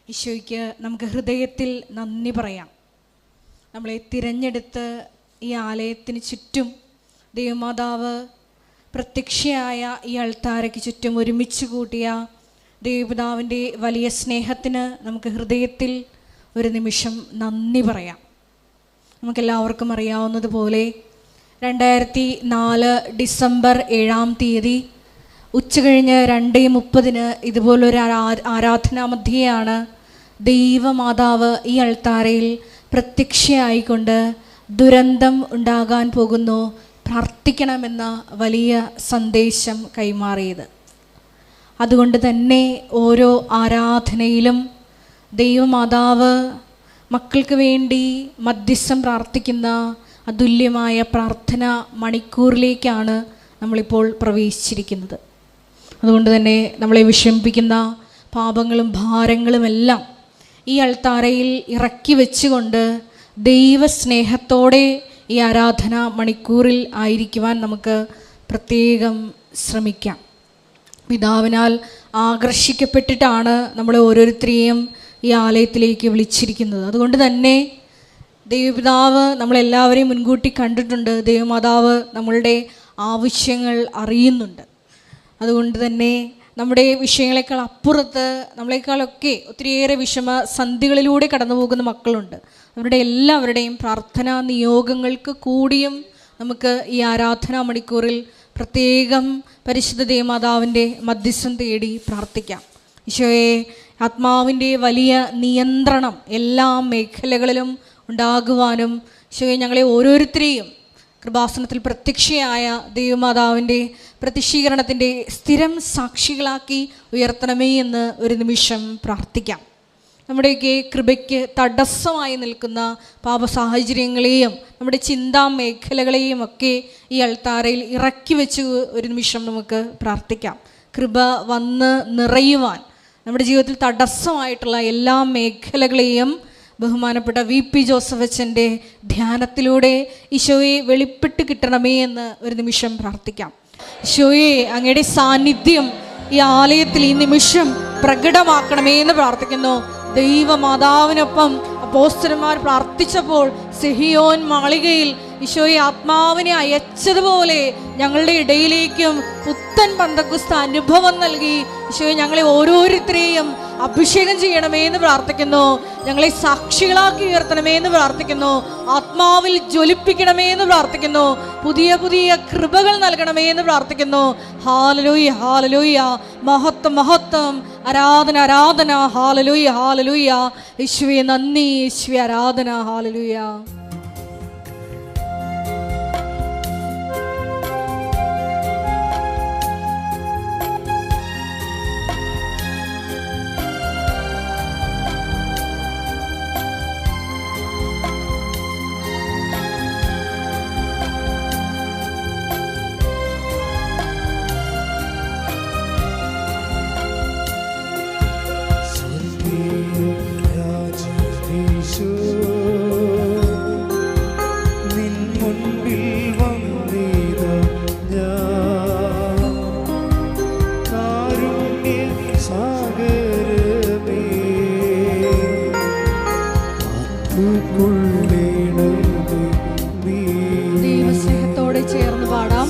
ഈശോയ്ക്ക് നമുക്ക് ഹൃദയത്തിൽ നന്ദി പറയാം. നമ്മളെ തിരഞ്ഞെടുത്ത് ഈ ആലയത്തിന് ചുറ്റും ദൈവമാതാവ് പ്രത്യക്ഷയായ ഈ അൾത്താരയ്ക്ക് ചുറ്റും ഒരുമിച്ച് കൂട്ടിയ ദൈവപിതാവിൻ്റെ വലിയ സ്നേഹത്തിന് നമുക്ക് ഹൃദയത്തിൽ ഒരു നിമിഷം നന്ദി പറയാം. നമുക്കെല്ലാവർക്കും അറിയാവുന്നതുപോലെ 2004 ഡിസംബർ 7-ാം തീയതി ഉച്ചകഴിഞ്ഞ് 2:30 ഇതുപോലൊരു ആരാധനാ മധ്യയാണ് ദൈവമാതാവ് ഈ അൾത്താരയിൽ പ്രത്യക്ഷയായിക്കൊണ്ട് ദുരന്തം ഉണ്ടാകാൻ പോകുന്നു, പ്രാർത്ഥിക്കണമെന്ന വലിയ സന്ദേശം കൈമാറിയത്. അതുകൊണ്ട് തന്നെ ഓരോ ആരാധനയിലും ദൈവമാതാവ് മക്കൾക്ക് വേണ്ടി മധ്യസ്ഥം പ്രാർത്ഥിക്കുന്ന അതുല്യമായ പ്രാർത്ഥന മണിക്കൂറിലേക്കാണ് നമ്മളിപ്പോൾ പ്രവേശിച്ചിരിക്കുന്നത്. അതുകൊണ്ട് തന്നെ നമ്മളെ വിഷമിപ്പിക്കുന്ന പാപങ്ങളും ഭാരങ്ങളുമെല്ലാം ഈ അൾത്താരയിൽ ഇറക്കി വെച്ചുകൊണ്ട് ദൈവസ്നേഹത്തോടെ ഈ ആരാധന മണിക്കൂറിൽ ആയിരിക്കുവാൻ നമുക്ക് പ്രത്യേകം ശ്രമിക്കാം. പിതാവിനാൽ ആകർഷിക്കപ്പെട്ടിട്ടാണ് നമ്മളെ ഓരോരുത്തരെയും ഈ ആലയത്തിലേക്ക് വിളിച്ചിരിക്കുന്നത്. അതുകൊണ്ട് തന്നെ ദൈവപിതാവ് നമ്മളെല്ലാവരെയും മുൻകൂട്ടി കണ്ടിട്ടുണ്ട്. ദൈവമാതാവ് നമ്മളുടെ ആവശ്യങ്ങൾ അറിയുന്നുണ്ട്. അതുകൊണ്ട് തന്നെ നമ്മുടെ വിഷയങ്ങളെക്കാൾ അപ്പുറത്ത് നമ്മളെക്കാളൊക്കെ ഒത്തിരിയേറെ വിഷമസന്ധികളിലൂടെ കടന്നു പോകുന്ന മക്കളുണ്ട്. അവരുടെ എല്ലാവരുടെയും പ്രാർത്ഥനാ നിയോഗങ്ങൾക്ക് കൂടിയും നമുക്ക് ഈ ആരാധനാ മണിക്കൂറിൽ പ്രത്യേകം പരിശുദ്ധ ദൈവമാതാവിൻ്റെ മധ്യസ്ഥം തേടി പ്രാർത്ഥിക്കാം. ഈശോയെ, ആത്മാവിൻ്റെ വലിയ നിയന്ത്രണം എല്ലാ മേഖലകളിലും ഉണ്ടാകുവാനും ഈശോയെ ഞങ്ങളെ ഓരോരുത്തരെയും കൃപാസനത്തിൽ പ്രത്യക്ഷയായ ദൈവമാതാവിൻ്റെ പ്രത്യക്ഷീകരണത്തിൻ്റെ സ്ഥിരം സാക്ഷികളാക്കി ഉയർത്തണമേ എന്ന് ഒരു നിമിഷം പ്രാർത്ഥിക്കാം. നമ്മുടെയൊക്കെ കൃപയ്ക്ക് തടസ്സമായി നിൽക്കുന്ന പാപസാഹചര്യങ്ങളെയും നമ്മുടെ ചിന്താ മേഖലകളെയും ഒക്കെ ഈ അൾത്താരയിൽ ഇറക്കി വെച്ച് ഒരു നിമിഷം നമുക്ക് പ്രാർത്ഥിക്കാം. കൃപ വന്ന് നിറയുവാൻ നമ്മുടെ ജീവിതത്തിൽ തടസ്സമായിട്ടുള്ള എല്ലാ മേഖലകളെയും ബഹുമാനപ്പെട്ട VP ജോസഫ് അച്ഛൻ്റെ ധ്യാനത്തിലൂടെ ഈശോയെ വെളിപ്പെട്ട് കിട്ടണമേ എന്ന് ഒരു നിമിഷം പ്രാർത്ഥിക്കാം. ഈശോയെ, അങ്ങയുടെ സാന്നിധ്യം ഈ ആലയത്തിൽ ഈ നിമിഷം പ്രകടമാക്കണമേ എന്ന് പ്രാർത്ഥിക്കുന്നു. ദൈവമാതാവിനൊപ്പം അപ്പോസ്തലന്മാർ പ്രാർത്ഥിച്ചപ്പോൾ സിഹിയോൻ മാളികയിൽ ഈശോയെ ആത്മാവിനെ അയച്ചതുപോലെ ഞങ്ങളുടെ ഇടയിലേക്കും പുത്തൻ പന്തക്കുസ്ത അനുഭവം നൽകി ഈശോയെ ഞങ്ങളെ ഓരോരുത്തരെയും അഭിഷേകം ചെയ്യണമേ എന്ന് പ്രാർത്ഥിക്കുന്നു. ഞങ്ങളെ സാക്ഷികളാക്കി ഉയർത്തണമേ എന്ന് പ്രാർത്ഥിക്കുന്നു. ആത്മാവിൽ ജ്വലിപ്പിക്കണമേ എന്ന് പ്രാർത്ഥിക്കുന്നു. പുതിയ പുതിയ കൃപകൾ നൽകണമേ എന്ന് പ്രാർത്ഥിക്കുന്നു. ഹല്ലേലൂയ, ഹല്ലേലൂയ, മഹത്വം, മഹത്വം, ആരാധന, ആരാധന, ഹല്ലേലൂയ, ഹല്ലേലൂയ. യേശുവേ നന്ദി, യേശുവേ ആരാധന, ഹല്ലേലൂയ. ദൈവസ്നേഹത്തോടെ ചേർന്ന് പാടാം.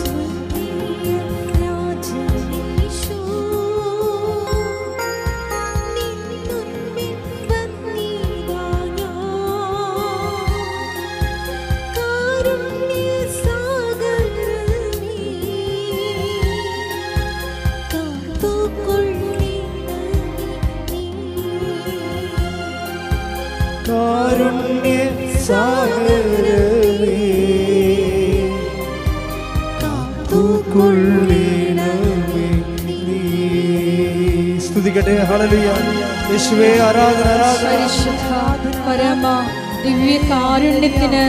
സ്തുതിക്കട്ടെ. ഹല്ലേലൂയ. യേശുവേ ആരാധന, ആരാധന. പരിശുദ്ധ പരമ ദിവ്യ കാരുണ്യത്തിന്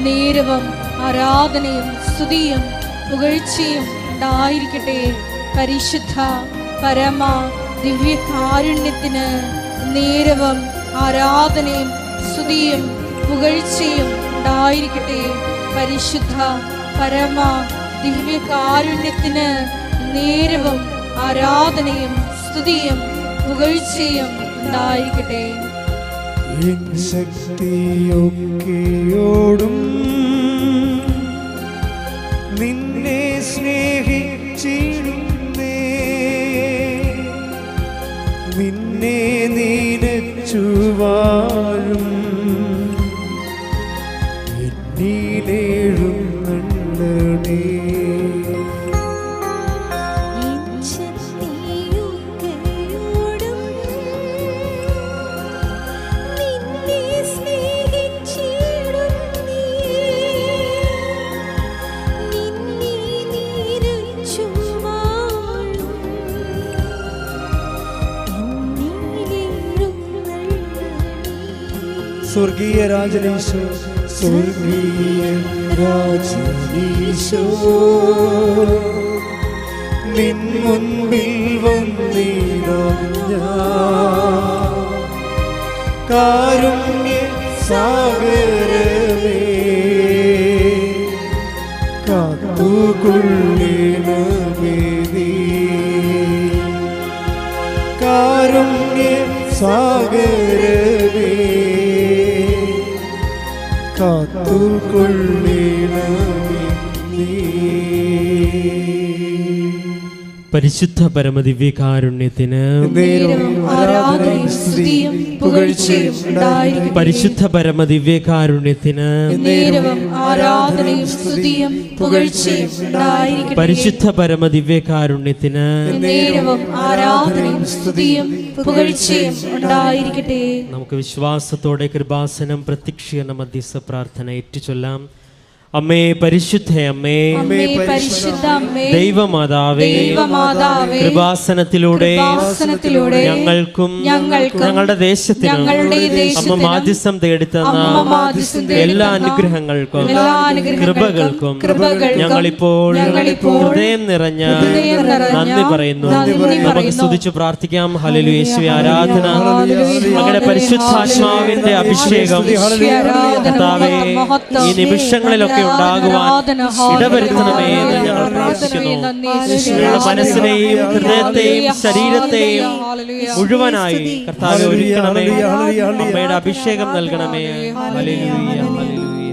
നേരവും ആരാധനയും സ്തുതിയും പുകഴ്ചയും ഉണ്ടായിരിക്കട്ടെ. പരിശുദ്ധ പരമ ദിവ്യ കാരുണ്യത്തിന് നേരവും ആരാധനയും സ്തുതിയും പുകഴ്ചയും ഉണ്ടായിരിക്കട്ടെ. പരിശുദ്ധ പരമ ദിവ്യ കാരുണ്യത്തിന് നേരവും ആരാധനയും സ്തുതിയും പുകഴ്ചയും ഉണ്ടായിരിക്കട്ടെ. എൻ ശക്തിയൊക്കെയോടും നിന്നെ സ്നേഹിച്ചിടുന്നേ, നിന്നെ നിനച്ചു വാഴും എന്നിലേഴുന്നള്ളണേ. സ്വർഗീയ രാജനീശോ, സ്വർഗീയ രാജനീശോ, നിൻ മുൻപിൽ വന്നിടാ ഞാൻ. കാരുണ്യ സാഗരമേ, കാത്തുകൊള്ളണമേ നീ. കാരുണ്യ സാഗരമേ, കാത്തുകൊള്ളണമേ നീ. പരിശുദ്ധ പരമദിവ്യകാരുണ്യത്തിന് ആരാധനയും സ്തുതിയും പുകഴ്ചയും ഉണ്ടായിരിക്കട്ടെ. പരിശുദ്ധ പരമദിവ്യകാരുണ്യത്തിന് ആരാധനയും സ്തുതിയും പുകഴ്ചയും ഉണ്ടായിരിക്കട്ടെ. പരിശുദ്ധ പരമദിവ്യകാരുണ്യത്തിന് ആരാധനയും സ്തുതിയും പുകഴ്ചയും ഉണ്ടായിരിക്കട്ടെ. നമുക്ക് വിശ്വാസത്തോടെ കൃപാസനം പ്രത്യക്ഷീകരണ മധ്യസ്ഥ പ്രാർത്ഥന ഏറ്റുചൊല്ലാം. അമ്മേ പരിശുദ്ധ അമ്മേ, ദൈവമാതാവേ, കൃപാസനത്തിലൂടെ ഞങ്ങൾക്കും ഞങ്ങളുടെ ദേശത്തിനും അമ്മ മാധ്യസ്ഥം തേടിത്തന്ന എല്ലാ അനുഗ്രഹങ്ങൾക്കും കൃപകൾക്കും ഞങ്ങളിപ്പോൾ ഹൃദയം നിറഞ്ഞ നന്ദി പറയുന്നു. നമുക്ക് സ്തുതിച്ചു പ്രാർത്ഥിക്കാം. ഹല്ലേലൂയ. യേശുവേ ആരാധന. അങ്ങയുടെ പരിശുദ്ധാത്മാവിന്റെ അഭിഷേകം കർത്താവേ ഈ നിമിഷങ്ങളിലൊക്കെ ഉണ്ടാകുവാൻ ഇടവരുത്തണമേ എന്ന് ഞങ്ങൾ പ്രാർത്ഥിക്കുന്നു. ഞങ്ങളുടെ മനസ്സിനെയും ഹൃദയത്തെയും ശരീരത്തെയും മുഴുവനായി കർത്താവേ ഒരുക്കണമേ. അമ്മയുടെ അഭിഷേകം നൽകണമേ. Hallelujah, hallelujah.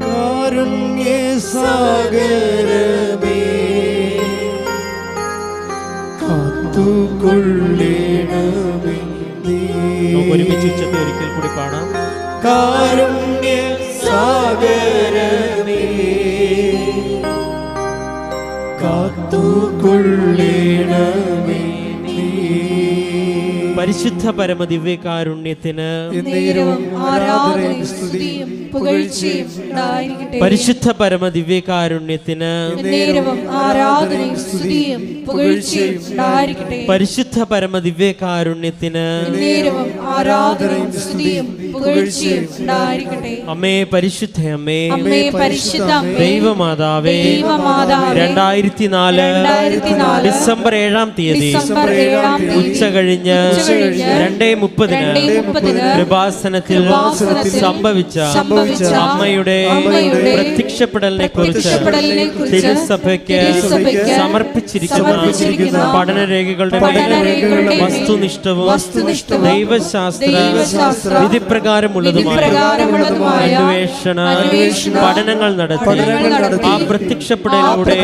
കാരുണ്യ സാഗരമേ, കാത്തുകൊള്ളണമേ നീ. നമുക്ക് ഒരുമിച്ച് ഉച്ചത്തെ ഒരിക്കൽ കൂടി പാടാം. കാരുണ്യ സാഗരമേ, കാത്തുകൊള്ളണമേ നീ. പരിശുദ്ധ പരമദിവ്യകാരുണ്യത്തിന് ആരാധനയും സ്തുതിയും പുകഴ്ചയും ഉണ്ടായിരിക്കട്ടെ. പരിശുദ്ധ പരമദിവ്യകാരുണ്യത്തിന് ആരാധനയും സ്തുതിയും പുകഴ്ചയും ഉണ്ടായിരിക്കട്ടെ. പരിശുദ്ധ പരമദിവ്യകാരുണ്യത്തിന് ആരാധനയും സ്തുതിയും പുകഴ്ചയും ഉണ്ടായിരിക്കട്ടെ. അമ്മേ പരിശുദ്ധ അമ്മേ, അമ്മേ പരിശുദ്ധ അമ്മേ, ദൈവമാതാവേ, ദൈവമാതാവേ, 2004 ഡിസംബർ 7-ാം തീയതി ഉച്ച കഴിഞ്ഞ് 2:30 കൃപാസനത്തിൽ സംഭവിച്ച അമ്മയുടെ പ്രത്യക്ഷപ്പെടലിനെ കുറിച്ച് തിരുസഭയ്ക്ക് സമർപ്പിച്ചിരിക്കുന്ന പഠനരേഖകളുടെ വസ്തുനിഷ്ഠവും ദൈവശാസ്ത്ര വിധിപ്രകാരമുള്ളതുമായ അന്വേഷണ പഠനങ്ങൾ നടത്തി ആ പ്രത്യക്ഷപ്പെടലിലൂടെ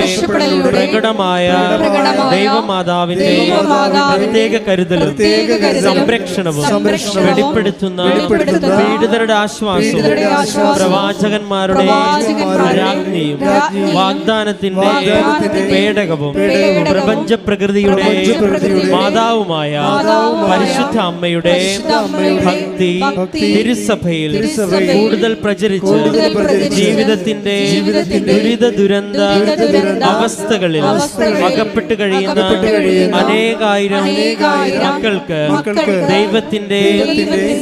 പ്രകടമായ ദൈവമാതാവിന്റെ പ്രത്യേക കരുതലും സംരക്ഷണവും വെളിപ്പെടുത്തുന്ന പീഡിതരുടെ ആശ്വാസവും പ്രവാചകന്മാരുടെ രാജ്ഞിയും വാഗ്ദാനത്തിന്റെ പേടകവും പ്രപഞ്ച പ്രകൃതിയുടെ മാതാവുമായ പരിശുദ്ധ അമ്മയുടെ ഭക്തി തിരുസഭയിൽ കൂടുതൽ പ്രചരിച്ച് ജീവിതത്തിന്റെ ദുരിത ദുരന്ത അവസ്ഥകളിൽ അകപ്പെട്ട് കഴിയുന്ന അനേകായിരം മക്കൾക്ക് ദൈവത്തിന്റെ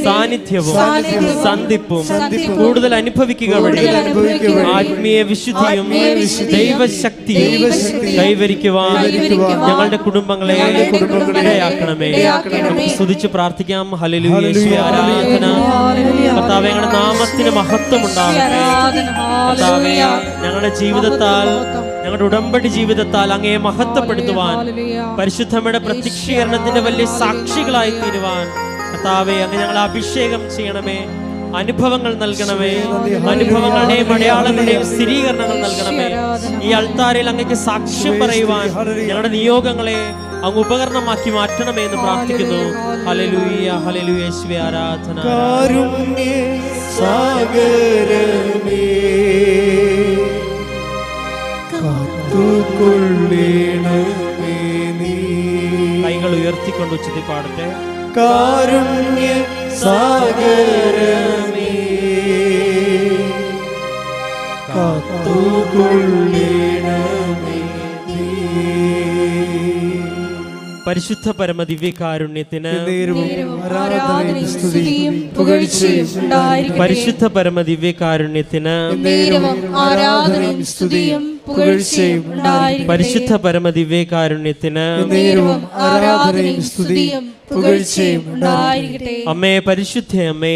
സാന്നിധ്യവും സന്ധിപ്പും കൂടുതൽ അനുഭവിക്കുക വഴി ആത്മീയ വിശുദ്ധിയും ദൈവശക്തിയും കൈവരിക്കുവാൻ ഞങ്ങളുടെ കുടുംബങ്ങളെ ഇടയാക്കണമേ. നമുക്ക് സ്തുതിച്ച് പ്രാർത്ഥിക്കാം. ഹല്ലേലൂയ. യേശുവേ ആരാധന. കർത്താവേ ഞങ്ങളുടെ നാമത്തിന് മഹത്വം ഉണ്ടാകട്ടെ. കർത്താവേ ഞങ്ങളുടെ ജീവിതത്താൽ ഞങ്ങളുടെ ഉടമ്പടി ജീവിതത്താൽ അങ്ങയെ മഹത്വപ്പെടുത്തുവാൻ പരിശുദ്ധമ്മയുടെ പ്രത്യക്ഷീകരണത്തിന്റെ വലിയ സാക്ഷികളായി തീരുവാൻ കർത്താവെ, അങ്ങ് ഞങ്ങളെ അഭിഷേകം ചെയ്യണമേ. അനുഭവങ്ങൾ നൽകണമേ. അനുഭവങ്ങളുടെയും അടയാളങ്ങളുടെയും സ്ഥിരീകരണങ്ങൾ നൽകണമേ. ഈ അൾത്താരയിൽ അങ്ങേക്ക് സാക്ഷ്യം പറയുവാൻ ഞങ്ങളുടെ നിയോഗങ്ങളെ അങ്ങ് ഉപകരണമാക്കി മാറ്റണമേ എന്ന് പ്രാർത്ഥിക്കുന്നു. ഹല്ലേലൂയ, ഹല്ലേലൂയ. യേശുവേ ആരാധന. കാരുണ്യ സാഗരമേ കാത്തുകൊള്ളണമേ നീ. കൈകൾ ഉയർത്തിക്കൊണ്ട് ഉച്ചത്തിൽ പാടട്ടെ. കാരുണ്യ സാഗരമേ കാത്തുകൊള്ളണമേ നീ. പരിശുദ്ധ പരമ ദിവ്യകാരുണ്യത്തിന് ആരാധനയും സ്തുതിയും പുകഴ്ചയും ഉണ്ടായിരിക്കട്ടെ. പരിശുദ്ധ പരമ ദിവ്യകാരുണ്യത്തിന് ആരാധനയും സ്തുതിയും പുകഴ്ചയും ഉണ്ടായിരിക്കട്ടെ. പരിശുദ്ധ പരമ ദിവ്യകാരുണ്യത്തിന് ആരാധനയും സ്തുതിയും പുകഴ്ചയും ഉണ്ടായിരിക്കട്ടെ. അമ്മേ പരിശുദ്ധ അമ്മേ,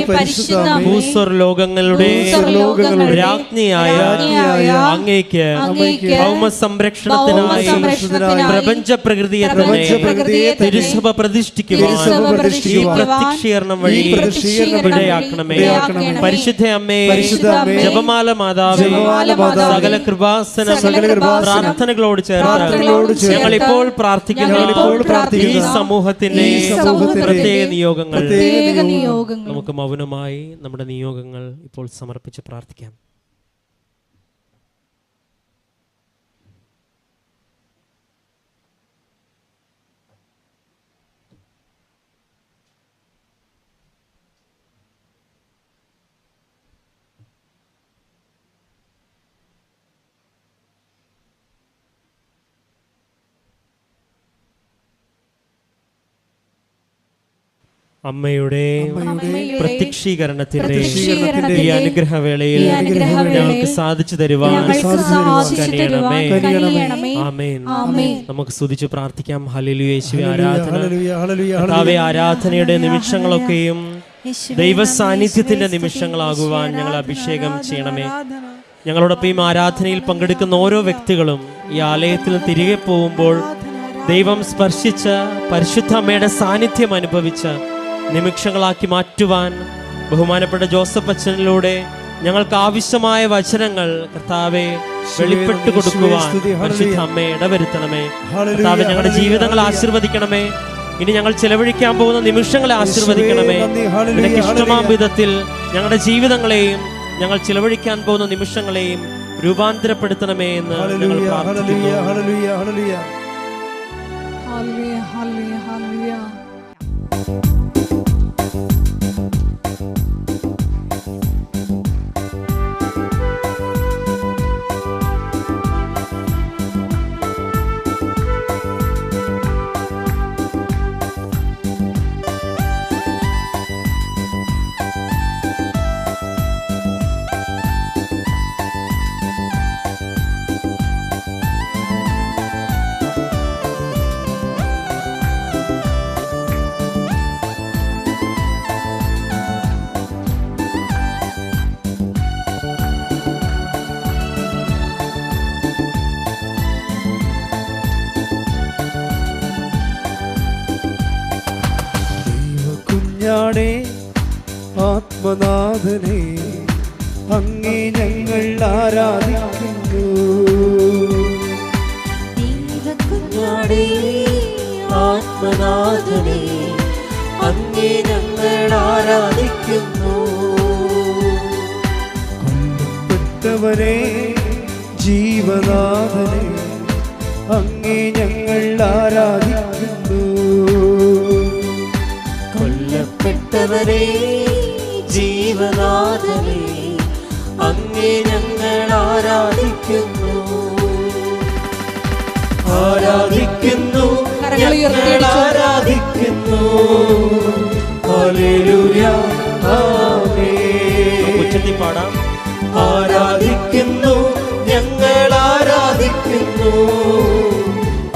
പരിശുദ്ധ ഭൂസ്വർ ലോകങ്ങളുടെ രാജ്ഞിയായ അങ്ങേക്ക് ഭൗമ സംരക്ഷണത്തിനായി പ്രപഞ്ച പ്രകൃതിയെ തന്നെ തിരുസഭ പ്രതിഷ്ഠിക്കുവാൻ ഈ പ്രത്യക്ഷീകരണം വഴി ഇടയാക്കണമേ. പരിശുദ്ധ അമ്മേ, ജപമാല മാതാവേ, സകല കൃപാസന പ്രാർത്ഥനകളോട് ചേർന്ന് ഞങ്ങൾ ഇപ്പോൾ പ്രാർത്ഥിക്കുന്ന ഈ സമൂഹത്തിന്റെ പ്രത്യേക നിയോഗങ്ങൾ നമുക്ക് മൗനമായി നമ്മുടെ നിയോഗങ്ങൾ ഇപ്പോൾ സമർപ്പിച്ച് പ്രാർത്ഥിക്കാം. അമ്മയുടെ പ്രത്യക്ഷീകരണത്തിന്റെ ഈ അനുഗ്രഹവേളയിൽ ഞങ്ങൾക്ക് സാധിച്ചു തരുവാൻ കനിയണമേ. ആമേൻ. നമുക്ക് സ്തുതിച്ച് പ്രാർത്ഥിക്കാം. ഹല്ലേലൂയ. യേശുവേ ആരാധന. കർത്താവേ, ആരാധനയുടെ നിമിഷങ്ങളൊക്കെയും ദൈവ സാന്നിധ്യത്തിന്റെ നിമിഷങ്ങളാകുവാൻ ഞങ്ങൾ അഭിഷേകം ചെയ്യണമേ. ഞങ്ങളോടൊപ്പം ഈ ആരാധനയിൽ പങ്കെടുക്കുന്ന ഓരോ വ്യക്തികളും ഈ ആലയത്തിൽ തിരികെ പോകുമ്പോൾ ദൈവം സ്പർശിച്ച പരിശുദ്ധ അമ്മയുടെ സാന്നിധ്യം അനുഭവിച്ച നിമിഷങ്ങളാക്കി മാറ്റുവാൻ ബഹുമാനപ്പെട്ട ജോസഫ് അച്ഛനിലൂടെ ഞങ്ങൾക്ക് ആവശ്യമായ വചനങ്ങൾ കർത്താവെ വെളിപ്പെട്ടു കൊടുക്കുവാൻ പരിശുദ്ധ അമ്മയെ ഇടവരുത്തണമേ. കർത്താവെ, ഞങ്ങളുടെ ജീവിതങ്ങൾ ആശീർവദിക്കണമേ. ഇനി ഞങ്ങൾ ചെലവഴിക്കാൻ പോകുന്ന നിമിഷങ്ങളെ ആശീർവദിക്കണമേ. നിനക്ക് ഇഷ്ടമാം വിധത്തിൽ ഞങ്ങളുടെ ജീവിതങ്ങളെയും ഞങ്ങൾ ചെലവഴിക്കാൻ പോകുന്ന നിമിഷങ്ങളെയും രൂപാന്തരപ്പെടുത്തണമേ എന്ന് ഞങ്ങൾ പ്രാർത്ഥിക്കുന്നു. ആത്മനാഥനെ അങ്ങേ ഞങ്ങൾ ആരാധിക്കുന്നു. ആത്മനാഥനെ അങ്ങേ ഞങ്ങൾ ആരാധിക്കുന്നു. കൊല്ലപ്പെട്ടവനെ ജീവനാഥനെ അങ്ങേ ഞങ്ങൾ ആരാധിക്കുന്നു. കൊല്ലപ്പെട്ടവരെ ജീവനാഥനെ അങ്ങേ ഞങ്ങൾ ആരാധിക്കുന്നു. ആരാധിക്കുന്നു, ഞങ്ങൾ ആരാധിക്കുന്നു. ഹല്ലേലൂയ, ആമേൻ. ഉച്ചത്തിൽ പാടാം. ആരാധിക്കുന്നു, ഞങ്ങൾ ആരാധിക്കുന്നു.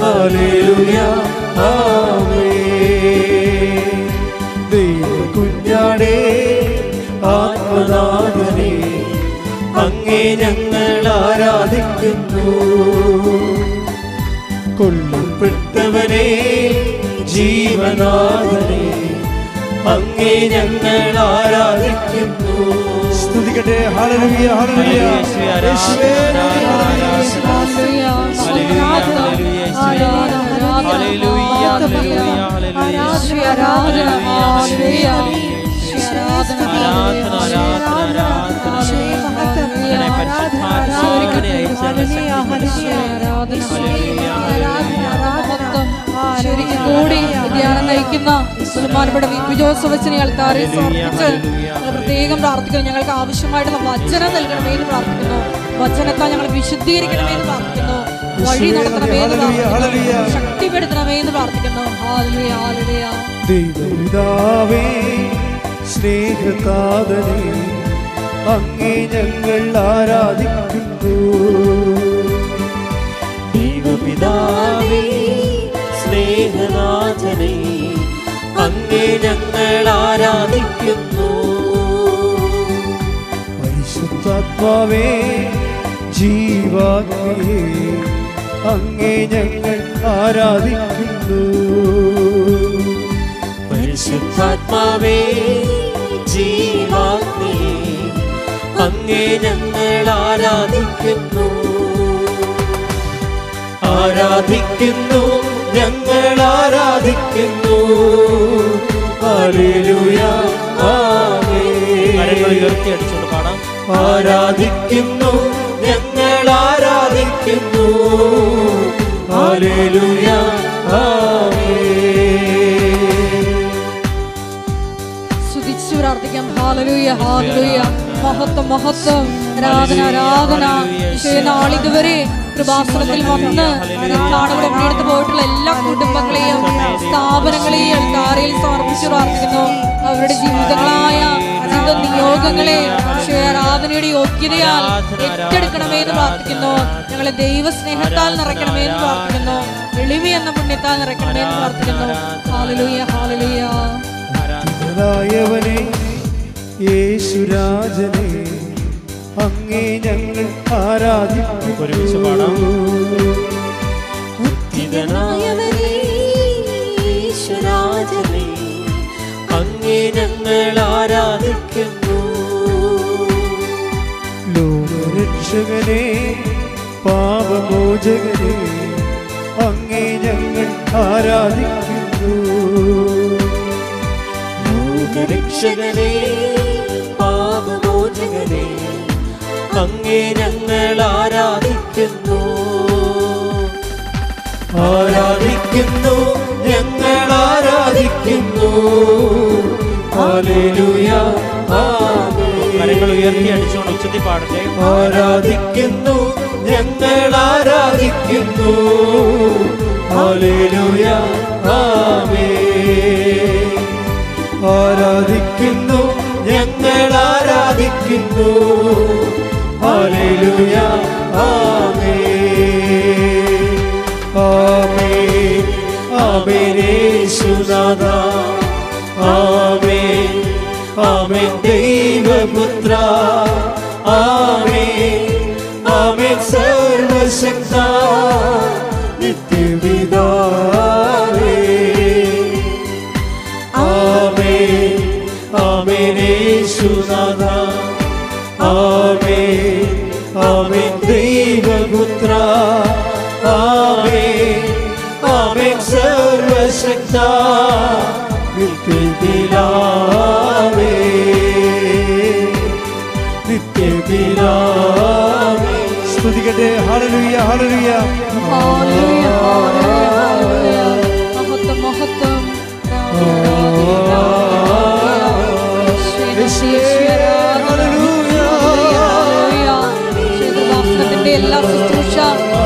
ഹല്ലേലൂയ, ആമേൻ. ദൈവകുഞ്ഞാടേ ആത്മനാഥനെ അങ്ങേ ഞങ്ങൾ ആരാധിക്കുന്നു. കൊല്ലപ്പെട്ടവനെ ജീവനാഥനെ അങ്ങേ ഞങ്ങൾ ആരാധിക്കുന്നു. സ്തുതിക്കട്ടെ. ഹല്ലേലൂയ ഹല്ലേലൂയ. യേശുവേ ശരിക്കും കൂടി ധ്യാനം നയിക്കുന്ന ബഹുമാനപ്പെട്ട വി ജോസഫച്ചനെ അൾത്താരയിൽ സമർപ്പിച്ച് പ്രത്യേകം പ്രാർത്ഥിക്കുന്നു. ഞങ്ങൾക്ക് ആവശ്യമായിട്ടുള്ള വചനം നൽകണമേ എന്ന് പ്രാർത്ഥിക്കുന്നു. വചനത്താൽ ഞങ്ങൾ വിശുദ്ധീകരിക്കണമേ എന്ന് പ്രാർത്ഥിക്കുന്നു. വഴി നടത്തണമേ എന്ന് പ്രാർത്ഥിക്കുന്നു. ശക്തിപ്പെടുത്തണമേ എന്ന് പ്രാർത്ഥിക്കുന്നു. Hallelujah hallelujah. ദൈവപിതാവേ സ്നേഹതാതനേ അങ്ങേ ഞങ്ങൾ ആരാധിക്കുന്നു. ദൈവപിതാവേ സ്നേഹനാഥനേ അങ്ങേ ഞങ്ങൾ ആരാധിക്കുന്നു. പരിശുദ്ധാത്മാവേ ജീവാത്മേ അങ്ങേ ഞങ്ങൾ ആരാധിക്കുന്നു. പരിശുദ്ധാത്മാവേ ജീവാത്മേ അങ്ങേ ഞങ്ങൾ ആരാധിക്കുന്നു. ആരാധിക്കുന്നു ഞങ്ങൾ ആരാധിക്കുന്നു. ഹല്ലേലൂയ ആമേൻ. കരങ്ങൾ ഉയർത്തി അടിച്ചുകൊണ്ട് പാടാം. ആരാധിക്കുന്നു ഞങ്ങൾ ആരാധിക്കുന്നു. ഹല്ലേലൂയ ആമേൻ. സ്തുതിച്ചു പ്രാർത്ഥിക്കാം. ഹല്ലേലൂയ ഹല്ലേലൂയ. മഹത്വം മഹത്വം. ആരാധന ആരാധന. ഈശോയെ നാളിതുവരെ കൃപാസനത്തിൽ വന്ന് കാണുമ്പോൾ എടുത്തു പോയിട്ടുള്ള എല്ലാ കുടുംബങ്ങളെയും സ്ഥാപനങ്ങളെയും അൾത്താരയിൽ സമർപ്പിച്ച് പ്രാർത്ഥിക്കുന്നു. അവരുടെ ജീവിതങ്ങളായ ജീവിത നിയോഗങ്ങളെ ആരാധനയുടെ യോഗ്യതയാൽ ഏറ്റെടുക്കണമേ എന്ന് പ്രാർത്ഥിക്കുന്നു. ഞങ്ങളെ ദൈവസ്നേഹത്താൽ നിറയ്ക്കണമേ എന്ന് പ്രാർത്ഥിക്കുന്നു. എളിമ എന്ന പുണ്യത്താൽ നിറയ്ക്കണമേ എന്ന് പ്രാർത്ഥിക്കുന്നു. Hallelujah hallelujah. ായവനെ യേശുരാജനെ അങ്ങേ ഞങ്ങൾ ആരാധിക്കുന്നു. ഒരുമിച്ച് പാടാം. ഉദ്ധിതനായവനേ യേശുരാജനേ അങ്ങേ ഞങ്ങൾ ആരാധിക്കുന്നു. ലോകരക്ഷകനെ പാപമോചകനെ അങ്ങേ ഞങ്ങൾ ആരാധിക്കുന്നു. ലോകരക്ഷകനെ പാപമോചകനെ അങ്ങേ ഞങ്ങൾ ആരാധിക്കുന്നു. ആരാധിക്കുന്നു ഞങ്ങൾ ആരാധിക്കുന്നു. ഹല്ലേലൂയ ആമേൻ. കരങ്ങൾ ഉയർത്തി അടിച്ചുകൊണ്ട് ഉച്ചത്തിൽ പാടട്ടെ. ആരാധിക്കുന്നു ഞങ്ങൾ ആരാധിക്കുന്നു. ഹല്ലേലൂയ ആമേൻ. ആരാധിക്കുന്നു ഞങ്ങൾ ആരാധിക്കുന്നു. ഹല്ലേലൂയ ആമേൻ. ആമേൻ ആമേൻ യേശുനാഥാ. ആമേൻ ആമേൻ ദൈവപുത്ര. ആമേൻ ആമേൻ സർവശക്ത നിത്യപിതാവേ. ആമേൻ ആമേൻ യേശുനാഥാ. ആമേൻ ആമേൻ ദൈവപുത്ര. ആമേൻ ആമേൻ സർവശക്ത നിത്യപിതാവേ. നിത്യപിതാവേ. സ്തുതിക്കട്ടെ. ഹല്ലേലൂയ ഹല്ലേലൂയ ഹല്ലേലൂയ ഹല്ലേലൂയ. മഹത്വം മഹത്വം. കൃപാസനത്തിന്റെ എല്ലാ ശുശ്രൂഷ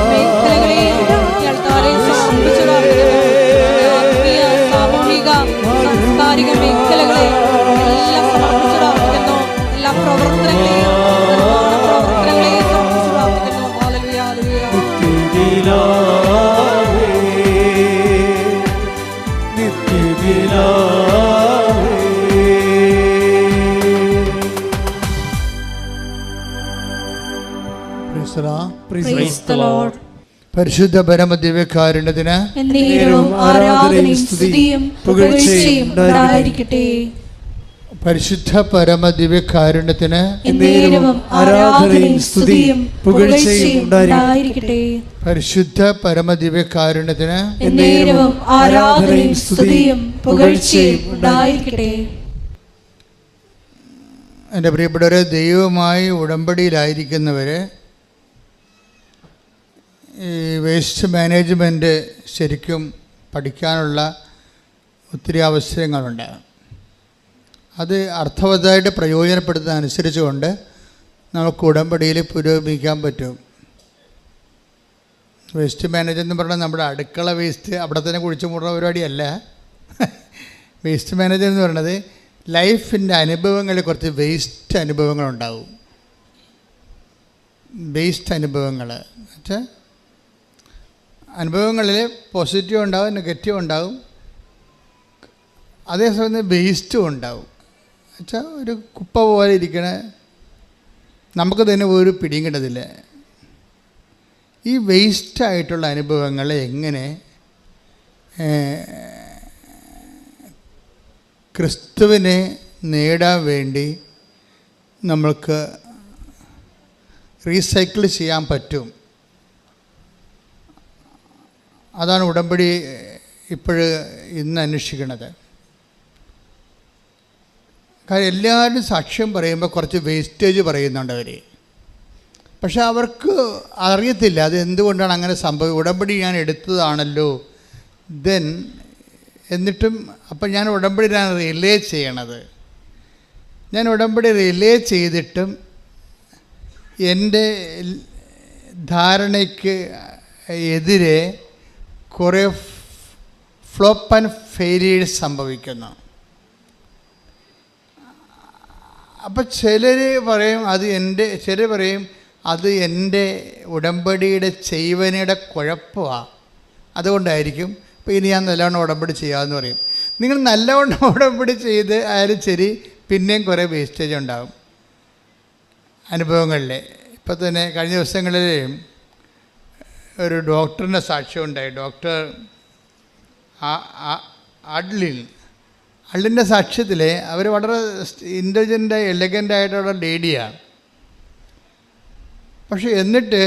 മേഖലകളെയും അൾത്താരയിൽ സമർപ്പിച്ച് പ്രാർത്ഥിക്കുന്നു. ആത്മീയ സാമൂഹിക സാംസ്കാരിക മേഖലകളെ എല്ലാം സമർപ്പിച്ച് പ്രാർത്ഥിക്കുന്നു. എല്ലാ പ്രവർത്തനങ്ങളെയും പ്രവർത്തനങ്ങളെയും സമർപ്പിച്ച് പ്രാർത്ഥിക്കുന്നു. Hallelujah hallelujah. Praise the Lord. പരിശുദ്ധ പരമദിവ്യകാരുണ്യത്തിന് എന്നേരവും ആരാധനയും സ്തുതിയും പുകഴ്ചയും ഉണ്ടായിരിക്കട്ടെ. പരിശുദ്ധ പരമദിവ്യകാരുണ്യത്തിന് എന്നേരവും ആരാധനയും സ്തുതിയും പുകഴ്ചയും ഉണ്ടായിരിക്കട്ടെ. പരിശുദ്ധ പരമദിവ്യകാരുണ്യത്തിന് എന്നേരവും ആരാധനയും സ്തുതിയും പുകഴ്ചയും ഉണ്ടായിരിക്കട്ടെ. എൻ്റെ പ്രിയപ്പെട്ടവരെ, ദൈവവുമായി ഉടമ്പടിയിലായിരിക്കുന്നവർ ഈ വേസ്റ്റ് മാനേജ്മെൻറ്റ് ശരിക്കും പഠിക്കാനുള്ള ഒത്തിരി അവസരങ്ങളുണ്ട്. അത് അർത്ഥവത്തായിട്ട് പ്രയോജനപ്പെടുത്തുന്ന അനുസരിച്ചുകൊണ്ട് നമുക്ക് ഉടമ്പടിയിൽ പുരോഗമിക്കാൻ പറ്റും. വേസ്റ്റ് മാനേജ് എന്ന് പറഞ്ഞാൽ നമ്മുടെ അടുക്കള വേസ്റ്റ് അവിടെ തന്നെ കുഴിച്ചു മൂടുന്ന പരിപാടിയല്ല. വേസ്റ്റ് മാനേജ് എന്ന് പറയുന്നത് ലൈഫിൻ്റെ അനുഭവങ്ങളിൽ കുറച്ച് വേസ്റ്റ് അനുഭവങ്ങളുണ്ടാവും. വേസ്റ്റ് അനുഭവങ്ങൾ വെച്ചാൽ അനുഭവങ്ങളിൽ പോസിറ്റീവ് ഉണ്ടാവും, നെഗറ്റീവ് ഉണ്ടാവും, അതേസമയം വേസ്റ്റും ഉണ്ടാവും. വെച്ചാൽ ഒരു കുപ്പ പോലെ ഇരിക്കണ നമുക്ക് തന്നെ ഒരു പിടിയും കിട്ടത്തില്ല. ഈ വേസ്റ്റായിട്ടുള്ള അനുഭവങ്ങളെ എങ്ങനെ ക്രിസ്തുവിനെ നേടാൻ വേണ്ടി നമ്മൾക്ക് റീസൈക്കിൾ ചെയ്യാൻ പറ്റും. അതാണ് ഉടമ്പടി ഇന്ന് അന്വേഷിക്കുന്നത്. കാര്യം എല്ലാവരും സാക്ഷ്യം പറയുമ്പോൾ കുറച്ച് വേസ്റ്റേജ് പറയുന്നുണ്ട് അവർ. പക്ഷെ അവർക്ക് അറിയത്തില്ല അത് എന്തുകൊണ്ടാണ് അങ്ങനെ സംഭവിക്കുക. ഉടമ്പടി ഞാൻ എടുത്തതാണല്ലോ എന്നിട്ടും അപ്പം ഞാൻ ഉടമ്പടിയിലാണ് റിലേ ചെയ്യണത്. ഞാൻ ഉടമ്പടി റിലേ ചെയ്തിട്ടും എൻ്റെ ധാരണയ്ക്ക് എതിരെ കുറേ ഫ്ലോപ്പ് ആൻഡ് ഫെയിലിയേഴ്സ് സംഭവിക്കുന്നു. അപ്പം ചിലർ പറയും അത് എൻ്റെ ഉടമ്പടിയുടെ ചെയ്വനയുടെ കുഴപ്പമാണ്, അതുകൊണ്ടായിരിക്കും. അപ്പോൾ ഇനി ഞാൻ നല്ലവണ്ണം ഉടമ്പടി ചെയ്യാമെന്ന് പറയും. നിങ്ങൾ നല്ലവണ്ണം ഉടമ്പടി ചെയ്ത് ആയാലും ശരി, പിന്നെയും കുറേ വേസ്റ്റേജ് ഉണ്ടാകും അനുഭവങ്ങളിൽ. ഇപ്പം തന്നെ കഴിഞ്ഞ ദിവസങ്ങളിൽ ഒരു ഡോക്ടറിൻ്റെ സാക്ഷ്യം ഉണ്ടായി. ഡോക്ടർ അള്ളിൻ്റെ സാക്ഷ്യത്തിൽ അവർ വളരെ ഇൻ്റലിജൻ്റായി എലഗൻ്റായിട്ടുള്ള ലേഡിയാണ്. പക്ഷെ എന്നിട്ട്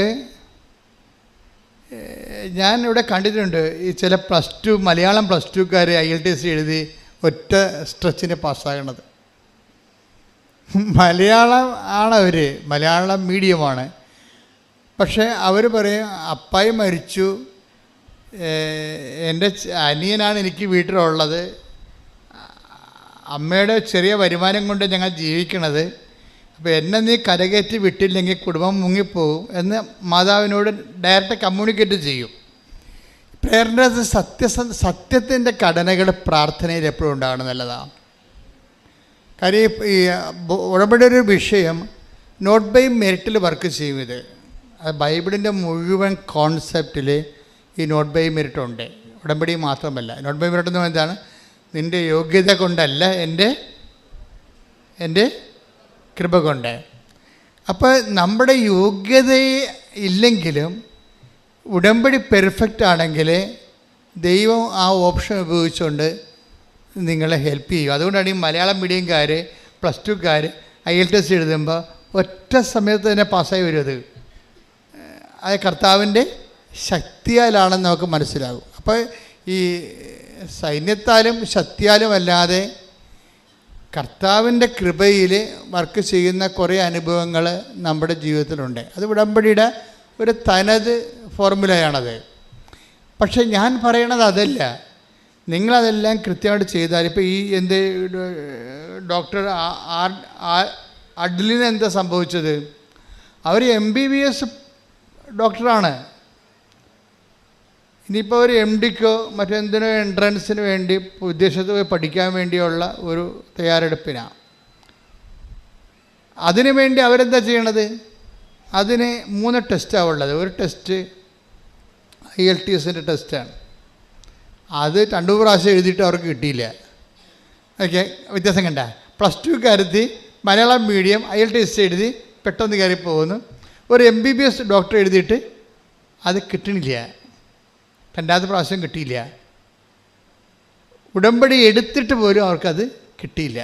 ഞാൻ ഇവിടെ കണ്ടിട്ടുണ്ട് ഈ ചില മലയാളം +2 IELTS എഴുതി ഒറ്റ സ്ട്രെച്ചിന് പാസ്സാകണത്. മലയാളം ആണവർ, മലയാളം മീഡിയമാണ്. പക്ഷേ അവർ പറയും അപ്പായി മരിച്ചു, എൻ്റെ അനിയനാണ് എനിക്ക് വീട്ടിലുള്ളത്, അമ്മയുടെ ചെറിയ വരുമാനം കൊണ്ട് ഞങ്ങൾ ജീവിക്കണത്, അപ്പോൾ എന്നെ നീ കരകയറ്റി വിട്ടില്ലെങ്കിൽ കുടുംബം മുങ്ങിപ്പോകും എന്ന് മാതാവിനോട് ഡയറക്റ്റ് കമ്മ്യൂണിക്കേറ്റ് ചെയ്യും. പ്രേരണ സത്യത്തിൻ്റെ ഘടനകൾ പ്രാർത്ഥനയിൽ എപ്പോഴും ഉണ്ടാകണം, നല്ലതാണ്. കാര്യം ഈ ഉടമ്പടി ഒരു വിഷയം നോട്ട് ബൈ മെറിറ്റിൽ വർക്ക് ചെയ്യും. ഇത് ബൈബിളിൻ്റെ മുഴുവൻ കോൺസെപ്റ്റിൽ ഈ നോട്ട് ബൈ മെറിറ്റ് ഉണ്ട്. ഉടമ്പടി മാത്രമല്ല. നോട്ട് ബൈ മെറിറ്റ് എന്ന് പറഞ്ഞാൽ എന്താണ്? നിൻ്റെ യോഗ്യത കൊണ്ടല്ല, എൻ്റെ കൃപ കൊണ്ട്. അപ്പോൾ നമ്മുടെ യോഗ്യത ഇല്ലെങ്കിലും ഉടമ്പടി പെർഫെക്റ്റ് ആണെങ്കിൽ ദൈവം ആ ഓപ്ഷൻ ഉപയോഗിച്ചുകൊണ്ട് നിങ്ങളെ ഹെൽപ്പ് ചെയ്യും. അതുകൊണ്ടാണ് ഈ മലയാളം മീഡിയംകാർ +2 IELTS എഴുതുമ്പോൾ ഒറ്റ സമയത്ത് തന്നെ പാസ്സായി വരും. അത് കർത്താവിൻ്റെ ശക്തിയാലാണെന്ന് നമുക്ക് മനസ്സിലാകും. അപ്പോൾ ഈ സൈന്യത്താലും ശക്തിയാലും അല്ലാതെ കർത്താവിൻ്റെ കൃപയിൽ വർക്ക് ചെയ്യുന്ന കുറേ അനുഭവങ്ങൾ നമ്മുടെ ജീവിതത്തിലുണ്ട്. അത് ഉടമ്പടിയുടെ ഒരു തനത് ഫോർമുലയാണത്. പക്ഷെ ഞാൻ പറയണത് അതല്ല. നിങ്ങളതെല്ലാം കൃത്യമായിട്ട് ചെയ്താൽ, ഇപ്പോൾ ഈ ഡോക്ടർ അഡ്ലിന് എന്താ സംഭവിച്ചത്? അവർ MBBS ഡോക്ടറാണ്. ഇനിയിപ്പോൾ ഒരു MDക്കോ മറ്റെന്തിനോ എൻട്രൻസിന് വേണ്ടി വിദേശത്ത് പോയി പഠിക്കാൻ വേണ്ടിയുള്ള ഒരു തയ്യാറെടുപ്പിനാണ്. അതിനു വേണ്ടി അവരെന്താ ചെയ്യണത്? അതിന് 3 ടെസ്റ്റാണ് ഉള്ളത്. ഒരു ടെസ്റ്റ് IELTSൻ്റെ ടെസ്റ്റാണ്. അത് 2 പ്രാവശ്യം എഴുതിയിട്ട് അവർക്ക് കിട്ടിയില്ല. ഓക്കെ, വ്യത്യാസം കണ്ട. +2 മലയാളം മീഡിയം IELTS എഴുതി പെട്ടെന്ന് കയറി പോകുന്നു. ഒരു MBBS ഡോക്ടർ എഴുതിയിട്ട് അത് കിട്ടണില്ല, രണ്ടാമത്തെ പ്രാവശ്യം കിട്ടിയില്ല. ഉടമ്പടി എടുത്തിട്ട് പോലും അവർക്കത് കിട്ടിയില്ല.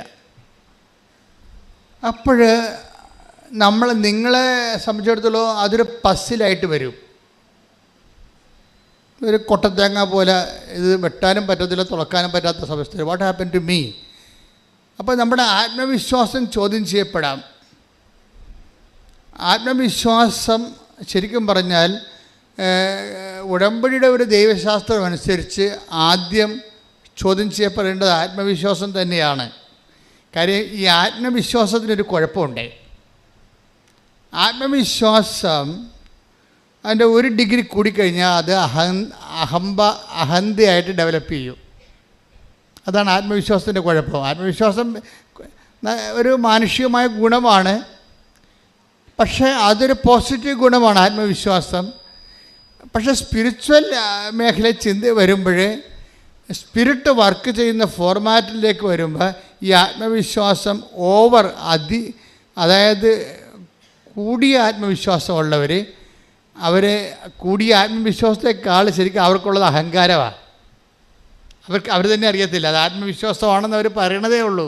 അപ്പോൾ നിങ്ങളെ സംബന്ധിച്ചിടത്തോളം അതൊരു പസ്സിലായിട്ട് വരും. ഒരു കൊട്ടത്തേങ്ങ പോലെ ഇത് വെട്ടാനും പറ്റത്തില്ല, തുളക്കാനും പറ്റാത്ത അവസ്ഥ. What happen to me? അപ്പോൾ നമ്മുടെ ആത്മവിശ്വാസം ചോദ്യം ചെയ്യപ്പെടാം. ആത്മവിശ്വാസം ശരിക്കും പറഞ്ഞാൽ ഉടമ്പടിയുടെ ഒരു ദൈവശാസ്ത്രം അനുസരിച്ച് ആദ്യം ചോദ്യം ചെയ്യപ്പെടേണ്ടത് ആത്മവിശ്വാസം തന്നെയാണ്. കാര്യം ഈ ആത്മവിശ്വാസത്തിനൊരു കുഴപ്പമുണ്ട്. ആത്മവിശ്വാസം അതിൻ്റെ ഒരു ഡിഗ്രി കൂടിക്കഴിഞ്ഞാൽ അത് അഹന്തയായിട്ട് ഡെവലപ്പ് ചെയ്യും. അതാണ് ആത്മവിശ്വാസത്തിൻ്റെ കുഴപ്പം. ആത്മവിശ്വാസം ഒരു മാനുഷികമായ ഗുണമാണ്, പക്ഷേ അതൊരു പോസിറ്റീവ് ഗുണമാണ് ആത്മവിശ്വാസം. പക്ഷേ സ്പിരിച്വൽ മേഖലയിൽ ചിന്ത വരുമ്പോൾ, സ്പിരിറ്റ് വർക്ക് ചെയ്യുന്ന ഫോർമാറ്റിലേക്ക് വരുമ്പോൾ ഈ ആത്മവിശ്വാസം അതായത് കൂടിയ ആത്മവിശ്വാസമുള്ളവർ, കൂടിയ ആത്മവിശ്വാസത്തെക്കാൾ ശരിക്കും അവർക്കുള്ളത് അഹങ്കാരമാണ്. അവർ തന്നെ അറിയത്തില്ല അത് ആത്മവിശ്വാസമാണെന്ന് അവർ പറയണതേ ഉള്ളൂ.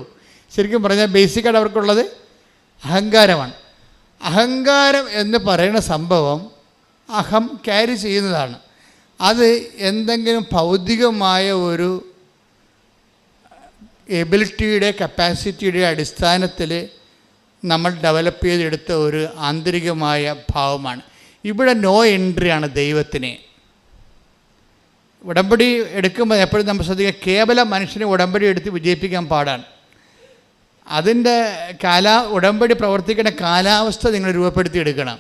ശരിക്കും പറഞ്ഞാൽ ബേസിക്കായിട്ട് അവർക്കുള്ളത് അഹങ്കാരമാണ്. അഹങ്കാരം എന്ന് പറയുന്ന സംഭവം അഹം ക്യാരി ചെയ്യുന്നതാണ്. അത് എന്തെങ്കിലും ഭൗതികമായ ഒരു എബിലിറ്റിയുടെ കപ്പാസിറ്റിയുടെ അടിസ്ഥാനത്തിൽ നമ്മൾ ഡെവലപ്പ് ചെയ്തെടുത്ത ഒരു ആന്തരികമായ ഭാവമാണ്. ഇവിടെ നോ എൻട്രിയാണ് ദൈവത്തിന്. ഉടമ്പടി എടുക്കുമ്പോൾ എപ്പോഴും നമ്മൾ ശ്രദ്ധിക്കുക, കേവലം മനുഷ്യനെ ഉടമ്പടി എടുത്ത് വിജയിപ്പിക്കാൻ പാടാണ്. അതിൻ്റെ ഉടമ്പടി പ്രവർത്തിക്കുന്ന കാലാവസ്ഥ നിങ്ങൾ രൂപപ്പെടുത്തിയെടുക്കണം.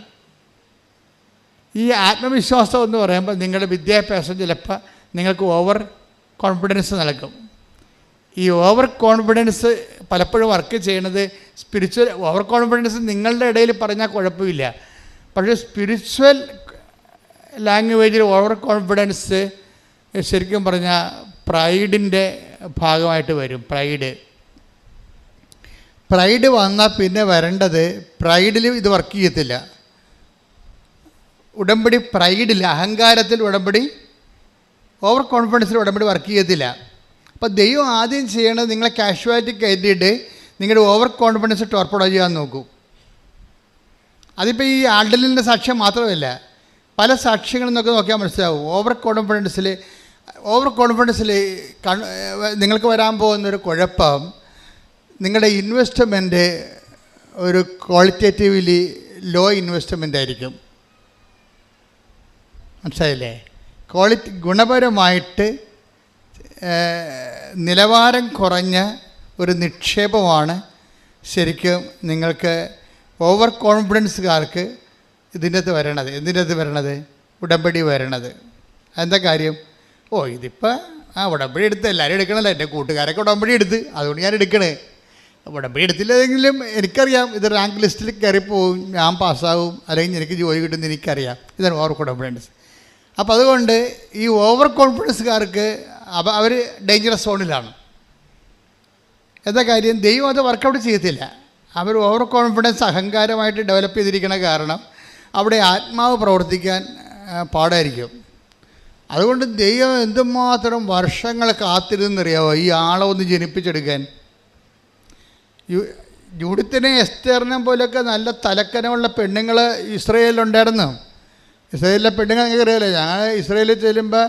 ഈ ആത്മവിശ്വാസം എന്ന് പറയുമ്പോൾ നിങ്ങളുടെ വിദ്യാഭ്യാസം ചിലപ്പോൾ നിങ്ങൾക്ക് ഓവർ കോൺഫിഡൻസ് നൽകും. ഈ ഓവർ കോൺഫിഡൻസ് പലപ്പോഴും വർക്ക് ചെയ്യണത് സ്പിരിച്വൽ ഓവർ കോൺഫിഡൻസ് നിങ്ങളുടെ ഇടയിൽ പറഞ്ഞാൽ കുഴപ്പമില്ല. പക്ഷേ സ്പിരിച്വൽ ലാംഗ്വേജിൽ ഓവർ കോൺഫിഡൻസ് ശരിക്കും പറഞ്ഞാൽ പ്രൈഡിൻ്റെ ഭാഗമായിട്ട് വരും. പ്രൈഡ് വന്നാൽ പിന്നെ വരേണ്ടത്, പ്രൈഡിൽ ഇത് വർക്ക് ചെയ്യത്തില്ല. ഉടമ്പടി പ്രൈഡിൽ, അഹങ്കാരത്തിൽ ഉടമ്പടി, ഓവർ കോൺഫിഡൻസിൽ ഉടമ്പടി വർക്ക് ചെയ്യത്തില്ല. അപ്പോൾ ദൈവം ആദ്യം ചെയ്യണത് നിങ്ങളെ കാഷ്വാലിറ്റി കയറ്റിയിട്ട് നിങ്ങളുടെ ഓവർ കോൺഫിഡൻസ് ടോർപ്പഡോ ചെയ്യാൻ നോക്കൂ. അതിപ്പോൾ ഈ ആൾഡലിൻ്റെ സാക്ഷ്യം മാത്രമല്ല, പല സാക്ഷ്യങ്ങളിൽ നിന്നൊക്കെ നോക്കിയാൽ മനസ്സിലാവും. ഓവർ കോൺഫിഡൻസിൽ നിങ്ങൾക്ക് വരാൻ പോകുന്നൊരു കുഴപ്പം, നിങ്ങളുടെ ഇൻവെസ്റ്റ്മെൻറ്റ് ഒരു ക്വാളിറ്റേറ്റീവ്ലി ലോ ഇൻവെസ്റ്റ്മെൻ്റ് ആയിരിക്കും. മനസ്സിലായില്ലേ? ഗുണപരമായിട്ട് നിലവാരം കുറഞ്ഞ ഒരു നിക്ഷേപമാണ് ശരിക്കും നിങ്ങൾക്ക് ഓവർ കോൺഫിഡൻസുകാർക്ക് ഇതിൻ്റെ അകത്ത് വരണത് ഉടമ്പടി വരണത്. എന്താ കാര്യം? ഇതിപ്പോൾ ഉടമ്പടി എടുത്ത് എല്ലാവരും എടുക്കണമല്ലോ, എൻ്റെ കൂട്ടുകാരൊക്കെ ഉടമ്പടി എടുത്ത്, അതുകൊണ്ട് ഞാൻ എടുക്കണേ. ഉടമ്പടി എടുത്തില്ലെങ്കിലും എനിക്കറിയാം ഇത് റാങ്ക് ലിസ്റ്റിൽ കയറിപ്പോവും, ഞാൻ പാസ്സാവും, അല്ലെങ്കിൽ എനിക്ക് ജോലി കിട്ടുമെന്ന് എനിക്കറിയാം. ഇതാണ് ഓവർ കോൺഫിഡൻസ്. അപ്പോൾ അതുകൊണ്ട് ഈ ഓവർ കോൺഫിഡൻസുകാർക്ക് അവർ ഡേഞ്ചറസ് സോണിലാണ്. എന്താ കാര്യം? ദൈവം അത് വർക്കൗട്ട് ചെയ്യത്തില്ല. അവർ ഓവർ കോൺഫിഡൻസ് അഹങ്കാരമായിട്ട് ഡെവലപ്പ് ചെയ്തിരിക്കണ കാരണം അവിടെ ആത്മാവ് പ്രവർത്തിക്കാൻ പാടായിരിക്കും. അതുകൊണ്ട് ദൈവം എന്തുമാത്രം വർഷങ്ങൾ കാത്തിരുന്നറിയാമോ ഈ ആളെ ഒന്ന് ജനിപ്പിച്ചെടുക്കാൻ. ജൂഡിത്തിനെ എസ്തേറിനെ പോലെയൊക്കെ നല്ല തലക്കനമുള്ള പെണ്ണുങ്ങൾ ഇസ്രയേലിലുണ്ടായിരുന്നു. ഇസ്രയേലിലെ പെണ്ണുങ്ങൾ നിങ്ങൾക്ക് അറിയാമല്ലോ. ഞാൻ ഇസ്രയേലിൽ ചെല്ലുമ്പോൾ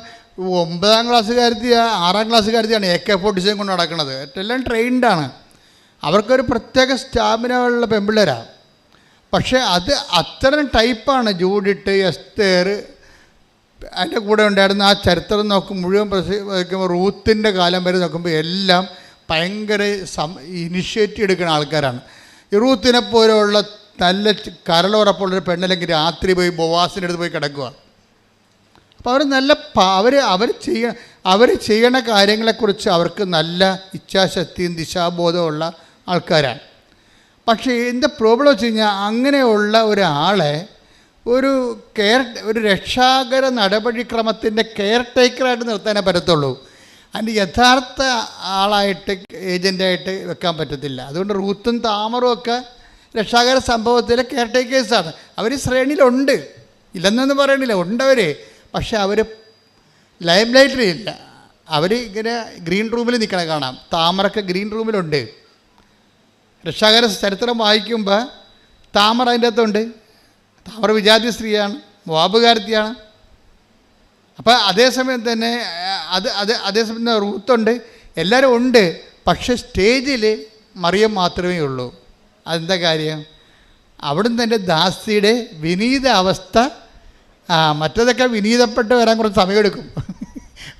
9ാം ക്ലാസ്സുകാരത്തി 6ാം ക്ലാസ്സുകാരത്തിയാണ് AK-47 കൊണ്ട് നടക്കുന്നത്. എല്ലാം ട്രെയിൻഡാണ്. അവർക്കൊരു പ്രത്യേക സ്റ്റാമിന ഉള്ള പെൺപിള്ളേരാണ്. പക്ഷേ അത് അത്തരം ടൈപ്പാണ് ജൂഡിറ്റ്, എസ്തേർ. അതിൻ്റെ കൂടെ ഉണ്ടായിരുന്ന ആ ചരിത്രം മുഴുവൻ നോക്കുമ്പോൾ റൂത്തിൻ്റെ കാലം വരെ നോക്കുമ്പോൾ എല്ലാം ഭയങ്കര ഇനിഷ്യേറ്റീവ് എടുക്കുന്ന ആൾക്കാരാണ്. ഈ റൂത്തിനെ പോലെയുള്ള നല്ല കരളുറപ്പുള്ളൊരു പെണ്ണല്ലെങ്കിൽ രാത്രി പോയി ബോവാസിൻ്റെ അടുത്ത് പോയി കിടക്കുക. അപ്പോൾ അവർ ചെയ്യണ കാര്യങ്ങളെക്കുറിച്ച് അവർക്ക് നല്ല ഇച്ഛാശക്തിയും ദിശാബോധമുള്ള ആൾക്കാരാണ്. പക്ഷേ എൻ്റെ പ്രോബ്ലം വെച്ച് കഴിഞ്ഞാൽ അങ്ങനെയുള്ള ഒരാളെ ഒരു രക്ഷാകര നടപടിക്രമത്തിൻ്റെ കെയർ ടേക്കറായിട്ട് നിർത്താനേ പറ്റത്തുള്ളൂ. അതിൻ്റെ യഥാർത്ഥ ആളായിട്ട് ഏജൻ്റായിട്ട് വെക്കാൻ പറ്റത്തില്ല. അതുകൊണ്ട് റൂത്തും താമറും ഒക്കെ രക്ഷാകര സംഭവത്തിലെ കെയർ ടേക്കേഴ്സാണ്. അവർ ശ്രേണിയിലുണ്ട്. ഇല്ലെന്നൊന്നും പറയണില്ല, ഉണ്ടവർ. പക്ഷെ അവർ ലൈം ലൈറ്റിലില്ല. അവർ ഇങ്ങനെ ഗ്രീൻ റൂമിൽ നിൽക്കണ കാണാം. താമരൊക്കെ ഗ്രീൻ റൂമിലുണ്ട്. രക്ഷാകര ചരിത്രം വായിക്കുമ്പോൾ താമര അതിൻ്റെ അകത്തുണ്ട്. താമര വിജാതി സ്ത്രീയാണ്, മോവാബുകാരത്തിയാണ്. അപ്പോൾ അതേസമയം തന്നെ അതേസമയം തന്നെ റൂത്തുണ്ട്, എല്ലാവരും ഉണ്ട്. പക്ഷെ സ്റ്റേജിൽ മറിയം മാത്രമേ ഉള്ളൂ. അതെന്താ കാര്യം? അവിടുന്ന് തന്നെ ദാസിയുടെ വിനീത അവസ്ഥ. മറ്റതൊക്കെ വിനീതപ്പെട്ട് വരാൻ കുറച്ച് സമയമെടുക്കും.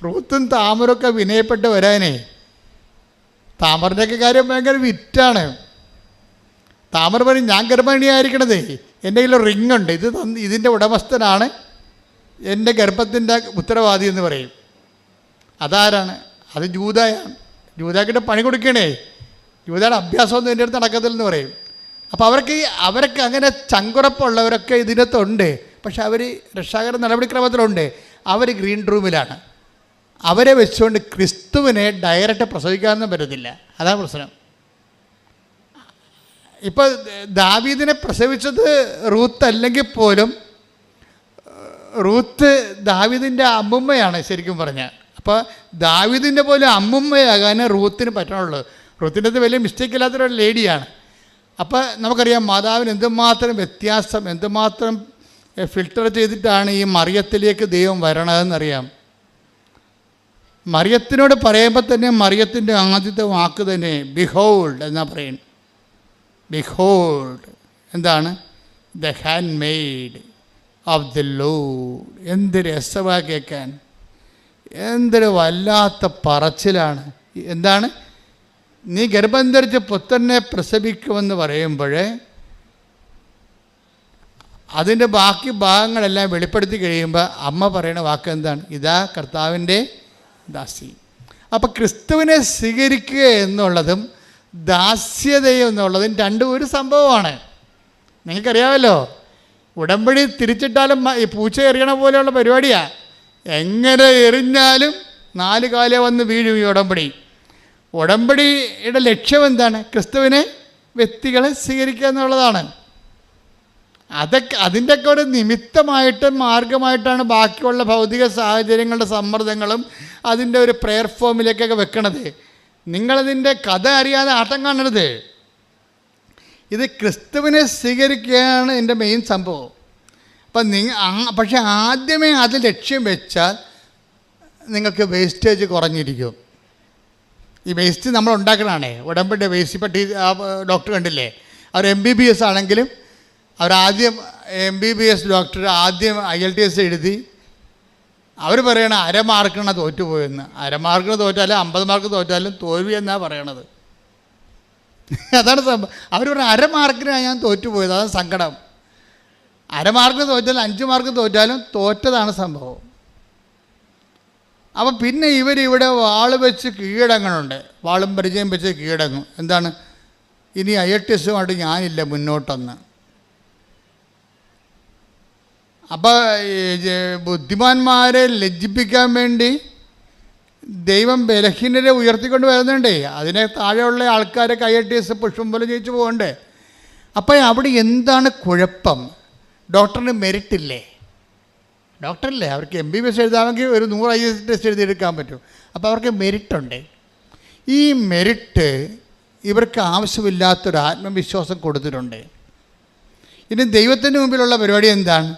റൂത്തും താമരൊക്കെ വിനയപ്പെട്ട് വരാനേ. താമറിൻ്റെയൊക്കെ കാര്യം ഭയങ്കര വിറ്റാണ്. താമര പറയും, ഞാൻ ഗർഭിണിയായിരിക്കണതേ, എൻ്റെ കയ്യിൽ റിങ് ഉണ്ട്, ഇതിൻ്റെ ഉടമസ്ഥനാണ് എൻ്റെ ഗർഭത്തിൻ്റെ ഉത്തരവാദി എന്ന് പറയും. അതാരാണ്? അത് ജൂദയാണ്. ജൂദാക്കിട്ട് പണി കൊടുക്കണേ. ജൂദയുടെ അഭ്യാസമൊന്നും എൻ്റെ അടുത്ത് നടക്കത്തില്ലെന്ന് പറയും. അപ്പോൾ അവർക്ക് അങ്ങനെ ചങ്കുറപ്പുള്ളവരൊക്കെ ഇതിനകത്തുണ്ട്. പക്ഷെ അവർ രക്ഷാകര നടപടിക്രമത്തിലുണ്ട്. അവർ ഗ്രീൻ റൂമിലാണ്. അവരെ വെച്ചുകൊണ്ട് ക്രിസ്തുവിനെ ഡയറക്റ്റ് പ്രസവിക്കാനൊന്നും പറ്റത്തില്ല. അതാണ് പ്രശ്നം. ഇപ്പോൾ ദാവീദിനെ പ്രസവിച്ചത് റൂത്ത് അല്ലെങ്കിൽ പോലും റൂത്ത് ദാവീദിൻ്റെ അമ്മുമ്മയാണ് ശരിക്കും പറഞ്ഞാൽ. അപ്പോൾ ദാവീദിൻ്റെ പോലും അമ്മുമ്മയാകാൻ റൂത്തിന് പറ്റണുള്ളൂ. റൂത്തിൻ്റെ അത് വലിയ മിസ്റ്റേക്ക് ഇല്ലാത്തൊരു ലേഡിയാണ്. അപ്പോൾ നമുക്കറിയാം മാതാവിന് എന്തുമാത്രം വ്യത്യാസം, എന്തുമാത്രം ഫിൽട്ടർ ചെയ്തിട്ടാണ് ഈ മറിയത്തിലേക്ക് ദൈവം വരണതെന്നറിയാം. മറിയത്തിനോട് പറയുമ്പോൾ തന്നെ മറിയത്തിൻ്റെ ആദ്യത്തെ വാക്ക് തന്നെ ബിഹോൾഡ് എന്നാ പറയുന്നത്. ബിഹോൾഡ് എന്താണ്? The hand made of the Lord. എന്ത് രസമാ കേൾക്കാൻ, എന്തൊരു വല്ലാത്ത പറച്ചിലാണ്. എന്താണ്? നീ ഗർഭം ധരിച്ച് പുത്രനെ പ്രസവിക്കുമെന്ന് പറയുമ്പോൾ അതിൻ്റെ ബാക്കി ഭാഗങ്ങളെല്ലാം വെളിപ്പെടുത്തി കഴിയുമ്പോൾ അമ്മ പറയുന്ന വാക്ക് എന്താണ്? ഇതാ കർത്താവിൻ്റെ ദാസി. അപ്പോൾ ക്രിസ്തുവിനെ സ്വീകരിക്കുക എന്നുള്ളതും ദാസ്യതയും എന്നുള്ളതും രണ്ടും ഒരു സംഭവമാണ്. നിങ്ങൾക്കറിയാമല്ലോ, ഉടമ്പടി തിരിച്ചിട്ടാലും ഈ പൂച്ച എറിയണ പോലെയുള്ള പരിപാടിയാണ്. എങ്ങനെ എറിഞ്ഞാലും 4 കാലേ വന്ന് വീഴും ഈ ഉടമ്പടി. ഉടമ്പടിയുടെ ലക്ഷ്യം എന്താണ്? ക്രിസ്തുവിനെ വ്യക്തികളെ സ്വീകരിക്കുക എന്നുള്ളതാണ്. അതിൻ്റെയൊക്കെ ഒരു നിമിത്തമായിട്ട് മാർഗമായിട്ടാണ് ബാക്കിയുള്ള ഭൗതിക സാഹചര്യങ്ങളുടെ സമ്മർദ്ദങ്ങളും അതിൻ്റെ ഒരു പ്രെയർ ഫോമിലേക്കൊക്കെ വെക്കണത്. നിങ്ങളതിൻ്റെ കഥ അറിയാതെ ആട്ടം കാണരുത്. ഇത് ക്രിസ്തുവിനെ സ്വീകരിക്കുകയാണ് എൻ്റെ മെയിൻ സംഭവം. അപ്പം പക്ഷെ ആദ്യമേ അത് ലക്ഷ്യം വെച്ചാൽ നിങ്ങൾക്ക് വേസ്റ്റേജ് കുറഞ്ഞിരിക്കും. ഈ വേസ്റ്റ് നമ്മൾ ഉണ്ടാക്കണതാണേ, ഉടമ്പടി വേസ്റ്റ്. ഇപ്പം ഡോക്ടർ കണ്ടില്ലേ, അവർ MBBS ആണെങ്കിലും അവരാദ്യം MBBS ഡോക്ടർ ആദ്യം IELTS എഴുതി അവർ പറയണ 1/2 മാർക്കിനാണ് തോറ്റുപോയെന്ന്. 1/2 മാർക്കിന് തോറ്റാലും 50 മാർക്ക് തോറ്റാലും തോൽവി എന്നാണ് പറയണത്. അതാണ് സംഭവം. അവർ പറഞ്ഞ 1/2 മാർക്കിനാണ് ഞാൻ തോറ്റുപോയത്, അതാണ് സങ്കടം. 1/2 മാർക്ക് തോറ്റാലും 5 മാർക്ക് തോറ്റാലും തോറ്റതാണ് സംഭവം. അപ്പം പിന്നെ ഇവരിവിടെ വാള് വെച്ച് കീഴടങ്ങണുണ്ട്. വാളും പരിചയം വെച്ച് കീഴടങ്ങും. എന്താണ്? ഇനി IELTSമായിട്ട് ഞാനില്ല മുന്നോട്ടെന്ന്. അപ്പോൾ ബുദ്ധിമാന്മാരെ ലജ്ജിപ്പിക്കാൻ വേണ്ടി ദൈവം ബലഹീനരെ ഉയർത്തിക്കൊണ്ട് വരുന്നുണ്ടേ. അതിനെ താഴെയുള്ള ആൾക്കാരെ IELTS പുഷ്പം പോലെ ജയിച്ചു പോകണ്ടേ. അപ്പോൾ അവിടെ എന്താണ് കുഴപ്പം? ഡോക്ടറിന് മെറിറ്റ് ഇല്ലേ? ഡോക്ടറല്ലേ, അവർക്ക് MBBS എഴുതാമെങ്കിൽ ഒരു 100 IELTS എഴുതിയെടുക്കാൻ പറ്റും. അപ്പോൾ അവർക്ക് മെറിറ്റുണ്ട്. ഈ മെറിറ്റ് ഇവർക്ക് ആവശ്യമില്ലാത്തൊരു ആത്മവിശ്വാസം കൊടുത്തിട്ടുണ്ട്. ഇനി ദൈവത്തിൻ്റെ മുമ്പിലുള്ള പരിപാടി എന്താണ്?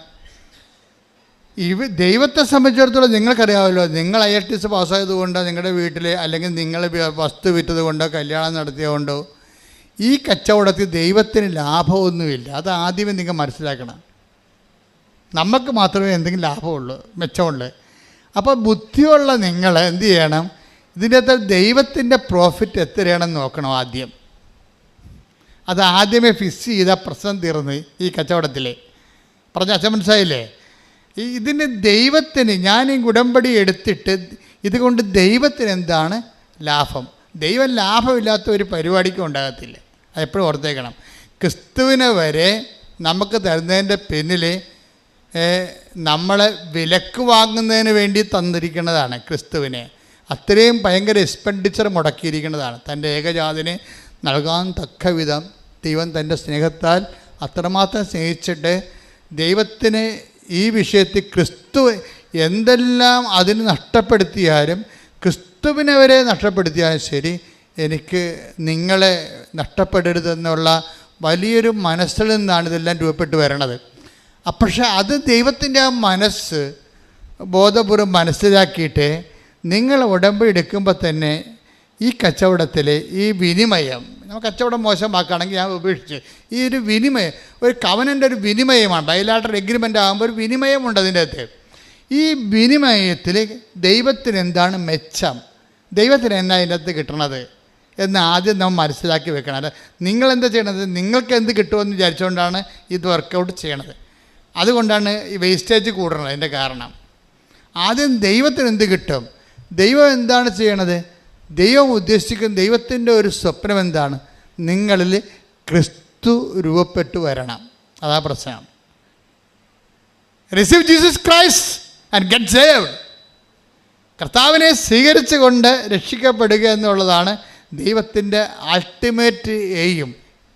ദൈവത്തെ സംബന്ധിച്ചിടത്തോളം നിങ്ങൾക്കറിയാമല്ലോ, നിങ്ങൾ IELTS പാസ്സായതുകൊണ്ടോ നിങ്ങളുടെ വീട്ടിൽ അല്ലെങ്കിൽ നിങ്ങൾ വസ്തു വിറ്റത് കൊണ്ടോ കല്യാണം നടത്തിയതുകൊണ്ടോ ഈ കച്ചവടത്തിൽ ദൈവത്തിന് ലാഭമൊന്നുമില്ല. അത് ആദ്യമേ നിങ്ങൾ മനസ്സിലാക്കണം. നമുക്ക് മാത്രമേ എന്തെങ്കിലും ലാഭമുള്ളൂ, മെച്ചമുള്ളൂ. അപ്പോൾ ബുദ്ധിയുള്ള നിങ്ങൾ എന്ത് ചെയ്യണം? ഇതിൻ്റെ അകത്ത് ദൈവത്തിൻ്റെ പ്രോഫിറ്റ് എത്രയാണെന്ന് നോക്കണം ആദ്യം. അത് ആദ്യമേ ഫിക്സ് ചെയ്താൽ പ്രശ്നം തീർന്ന് ഈ കച്ചവടത്തിൽ. പറഞ്ഞ അച്ഛൻ മനസ്സിലായില്ലേ? ഇതിന് ദൈവത്തിന് ഞാൻ ഈ ഉടമ്പടി എടുത്തിട്ട് ഇതുകൊണ്ട് ദൈവത്തിന് എന്താണ് ലാഭം? ദൈവം ലാഭമില്ലാത്ത ഒരു പരിപാടിക്കും ഉണ്ടാകത്തില്ല. അതെപ്പോഴും ഓർത്തേക്കണം. ക്രിസ്തുവിനെ വരെ നമുക്ക് തരുന്നതിൻ്റെ പിന്നിൽ നമ്മളെ വിലക്ക് വാങ്ങുന്നതിന് വേണ്ടി തന്നിരിക്കുന്നതാണ് ക്രിസ്തുവിനെ. അത്രയും ഭയങ്കര എക്സ്പെൻഡിച്ചർ മുടക്കിയിരിക്കുന്നതാണ്. തൻ്റെ ഏകജാതിനെ നൽകാൻ തക്ക വിധം ദൈവം തൻ്റെ സ്നേഹത്താൽ അത്രമാത്രം സ്നേഹിച്ചിട്ട് ദൈവത്തിന് ഈ വിഷയത്തിൽ ക്രിസ്തു എന്തെല്ലാം അതിന് നഷ്ടപ്പെടുത്തിയാലും, ക്രിസ്തുവിനെ വരെ നഷ്ടപ്പെടുത്തിയാലും ശരി, എനിക്ക് നിങ്ങളെ നഷ്ടപ്പെടരുതെന്നുള്ള വലിയൊരു മനസ്സിൽ നിന്നാണ് ഇതെല്ലാം രൂപപ്പെട്ട് വരണത്. പക്ഷേ അത് ദൈവത്തിൻ്റെ ആ മനസ്സ് ബോധപൂർവ്വം മനസ്സിലാക്കിയിട്ട് നിങ്ങൾ ഉടമ്പടി എടുക്കുമ്പോൾ തന്നെ ഈ കച്ചവടത്തിൽ ഈ വിനിമയം, നമുക്ക് കച്ചവടം മോശമാക്കുകയാണെങ്കിൽ ഞാൻ ഉപേക്ഷിച്ച് ഈ ഒരു വിനിമയം, ഒരു കവനൻ്റെ ഒരു വിനിമയമാണ്. ബൈലാറ്ററൽ എഗ്രിമെൻ്റ് ആകുമ്പോൾ ഒരു വിനിമയമുണ്ട് അതിൻ്റെ അകത്ത്. ഈ വിനിമയത്തിൽ ദൈവത്തിന് എന്താണ് മെച്ചം, ദൈവത്തിന് എന്നാ അതിൻ്റെ അകത്ത് കിട്ടണത് എന്ന് ആദ്യം നമ്മൾ മനസ്സിലാക്കി വെക്കണം. അല്ല നിങ്ങളെന്താ ചെയ്യണത്, നിങ്ങൾക്ക് എന്ത് കിട്ടുമെന്ന് വിചാരിച്ചുകൊണ്ടാണ് ഇത് വർക്കൗട്ട് ചെയ്യണത്. അതുകൊണ്ടാണ് ഈ വേസ്റ്റേജ് കൂടുന്നത്. അതിൻ്റെ കാരണം ആദ്യം ദൈവത്തിന് എന്ത് കിട്ടും, ദൈവം എന്താണ് ചെയ്യണത്, ദൈവം ഉദ്ദേശിക്കുന്ന ദൈവത്തിൻ്റെ ഒരു സ്വപ്നം എന്താണ്, നിങ്ങളിൽ ക്രിസ്തു രൂപപ്പെട്ടു വരണം. അതാ പ്രശ്നം. Receive Jesus Christ and get saved. കർത്താവിനെ സ്വീകരിച്ചുകൊണ്ട് രക്ഷിക്കപ്പെടുക എന്നുള്ളതാണ് ദൈവത്തിൻ്റെ അൾട്ടിമേറ്റ് എയിം.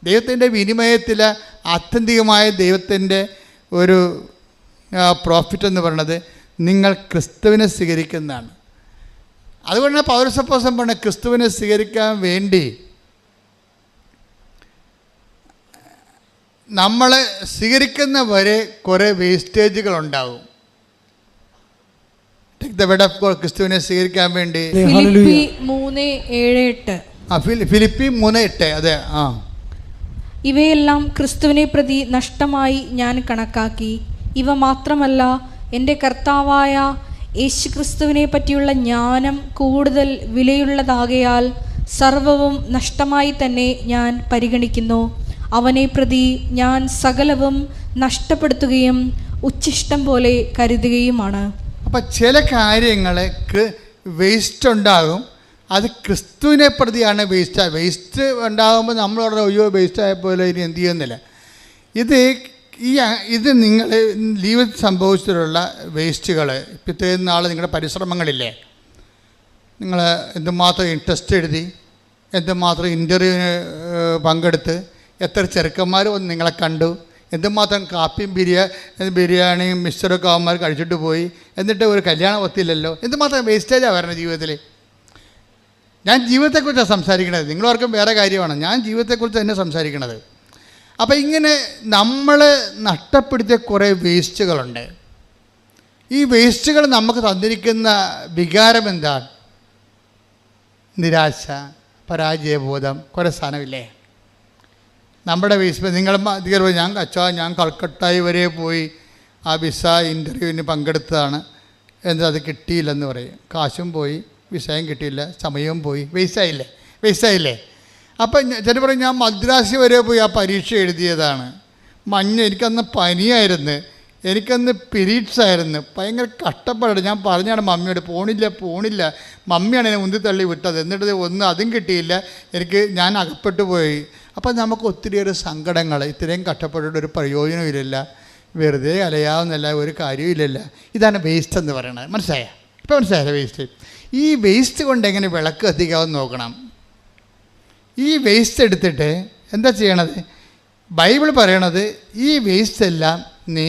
ദൈവത്തിൻ്റെ വിനിമയത്തിൽ ആത്യന്തികമായ ദൈവത്തിൻ്റെ ഒരു പ്രോഫിറ്റ് എന്ന് പറയുന്നത് നിങ്ങൾ ക്രിസ്തുവിനെ സ്വീകരിക്കുന്നതാണ്. അതുകൊണ്ടാണ് പൗരസപ്പോസം പറഞ്ഞ ക്രിസ്തുവിനെ സ്വീകരിക്കാൻ വേണ്ടി നമ്മൾ സ്വീകരിക്കുന്നവരെ കുറേ വേസ്റ്റേജുകളുണ്ടാവും. ക്രിസ്തുവിനെ സ്വീകരിക്കാൻ വേണ്ടി ഫിലിപ്പി 3:7-8. ഫിലിപ്പി 3:8. അതെ. ഇവയെല്ലാം ക്രിസ്തുവിനെ പ്രതി നഷ്ടമായി ഞാൻ കണക്കാക്കി. ഇവ മാത്രമല്ല, എൻ്റെ കർത്താവായ യേശുക്രിസ്തുവിനെ പറ്റിയുള്ള ജ്ഞാനം കൂടുതൽ വിലയുള്ളതാകയാൽ സർവവും നഷ്ടമായി തന്നെ ഞാൻ പരിഗണിക്കുന്നു. അവനെ പ്രതി ഞാൻ സകലവും നഷ്ടപ്പെടുത്തുകയും ഉച്ഛിഷ്ടം പോലെ കരുതുകയുമാണ്. അപ്പം ചില കാര്യങ്ങൾ വേസ്റ്റ് ഉണ്ടാകും, അത് ക്രിസ്തുവിനെ പ്രതിയാണ് വേസ്റ്റ് ഉണ്ടാകുമ്പോൾ നമ്മളവിടെ അയ്യോ വേസ്റ്റ് ആയപ്പോലെ ഇനി എന്ത് ചെയ്യുന്നില്ല. ഇത് നിങ്ങൾ ജീവിതത്തിൽ സംഭവിച്ചിട്ടുള്ള വേസ്റ്റുകൾ, ഇപ്പം ഇത്രയും നാൾ നിങ്ങളുടെ പരിശ്രമങ്ങളില്ലേ, നിങ്ങൾ എന്തുമാത്രം ടെസ്റ്റ് എഴുതി, എന്തുമാത്രം ഇൻ്റർവ്യൂവിന് പങ്കെടുത്ത്, എത്ര ചെറുക്കന്മാർ വന്ന് നിങ്ങളെ കണ്ടു, എന്തുമാത്രം കാപ്പിയും ബിരിയാണിയും മിക്സറൊക്കെ അവന്മാർ കഴിച്ചിട്ട് പോയി, എന്നിട്ട് ഒരു കല്യാണം ഒത്തില്ലല്ലോ. എന്തുമാത്രം വേസ്റ്റേജാണ് വരുന്നത് ജീവിതത്തിൽ. ഞാൻ ജീവിതത്തെക്കുറിച്ചാണ് സംസാരിക്കണത്, നിങ്ങളോർക്കും വേറെ കാര്യമാണ്. ഞാൻ ജീവിതത്തെക്കുറിച്ച് തന്നെ സംസാരിക്കണത്. അപ്പോൾ ഇങ്ങനെ നമ്മൾ നഷ്ടപ്പെടുത്തിയ കുറേ വേസ്റ്റുകളുണ്ട്. ഈ വേസ്റ്റുകൾ നമുക്ക് തന്നിരിക്കുന്ന വികാരം എന്താണ്? നിരാശ, പരാജയബോധം, കുറേ സാധനമില്ലേ നമ്മുടെ വേസ്റ്റ്. നിങ്ങൾ ഞാൻ കൽക്കട്ടായി വരെ പോയി ആ വിസ ഇൻ്റർവ്യൂവിന് പങ്കെടുത്തതാണ്, എന്നിട്ട് അത് കിട്ടിയില്ലെന്ന് പറയും. കാശും പോയി, വിസയും കിട്ടിയില്ല, സമയവും പോയി, വേസ്റ്റായില്ലേ. അപ്പം ചില പറയും ഞാൻ മദ്രാസ് വരെ പോയി ആ പരീക്ഷ എഴുതിയതാണ്. എനിക്കന്ന് പനിയായിരുന്നു, എനിക്കന്ന് പീരീഡ്സ് ആയിരുന്നു, ഭയങ്കര കഷ്ടപ്പാട്. ഞാൻ പറഞ്ഞാണ് മമ്മിയോട് പോണില്ല, മമ്മിയാണ് എന്നെ ഉന്തിത്തള്ളി വിട്ടത്. എന്നിട്ട് അതും കിട്ടിയില്ല, ഞാൻ അകപ്പെട്ടു പോയി. അപ്പം നമുക്ക് ഒത്തിരിയേറെ സങ്കടങ്ങൾ. ഇത്രയും കഷ്ടപ്പെട്ടിട്ട് ഒരു പ്രയോജനമില്ല, വെറുതെ അലയാവുന്നല്ല, ഒരു കാര്യമില്ലല്ല. ഇതാണ് വേസ്റ്റ് എന്ന് പറയുന്നത്. ഇപ്പം മനസ്സിലായ വേസ്റ്റ്. ഈ വേസ്റ്റ് കൊണ്ട് എങ്ങനെ വിളക്ക് കത്തിക്കാമെന്ന് നോക്കണം. ഈ വേസ്റ്റ് എടുത്തിട്ട് എന്താ ചെയ്യണത്? ബൈബിൾ പറയണത് ഈ വേസ്റ്റ് എല്ലാം നീ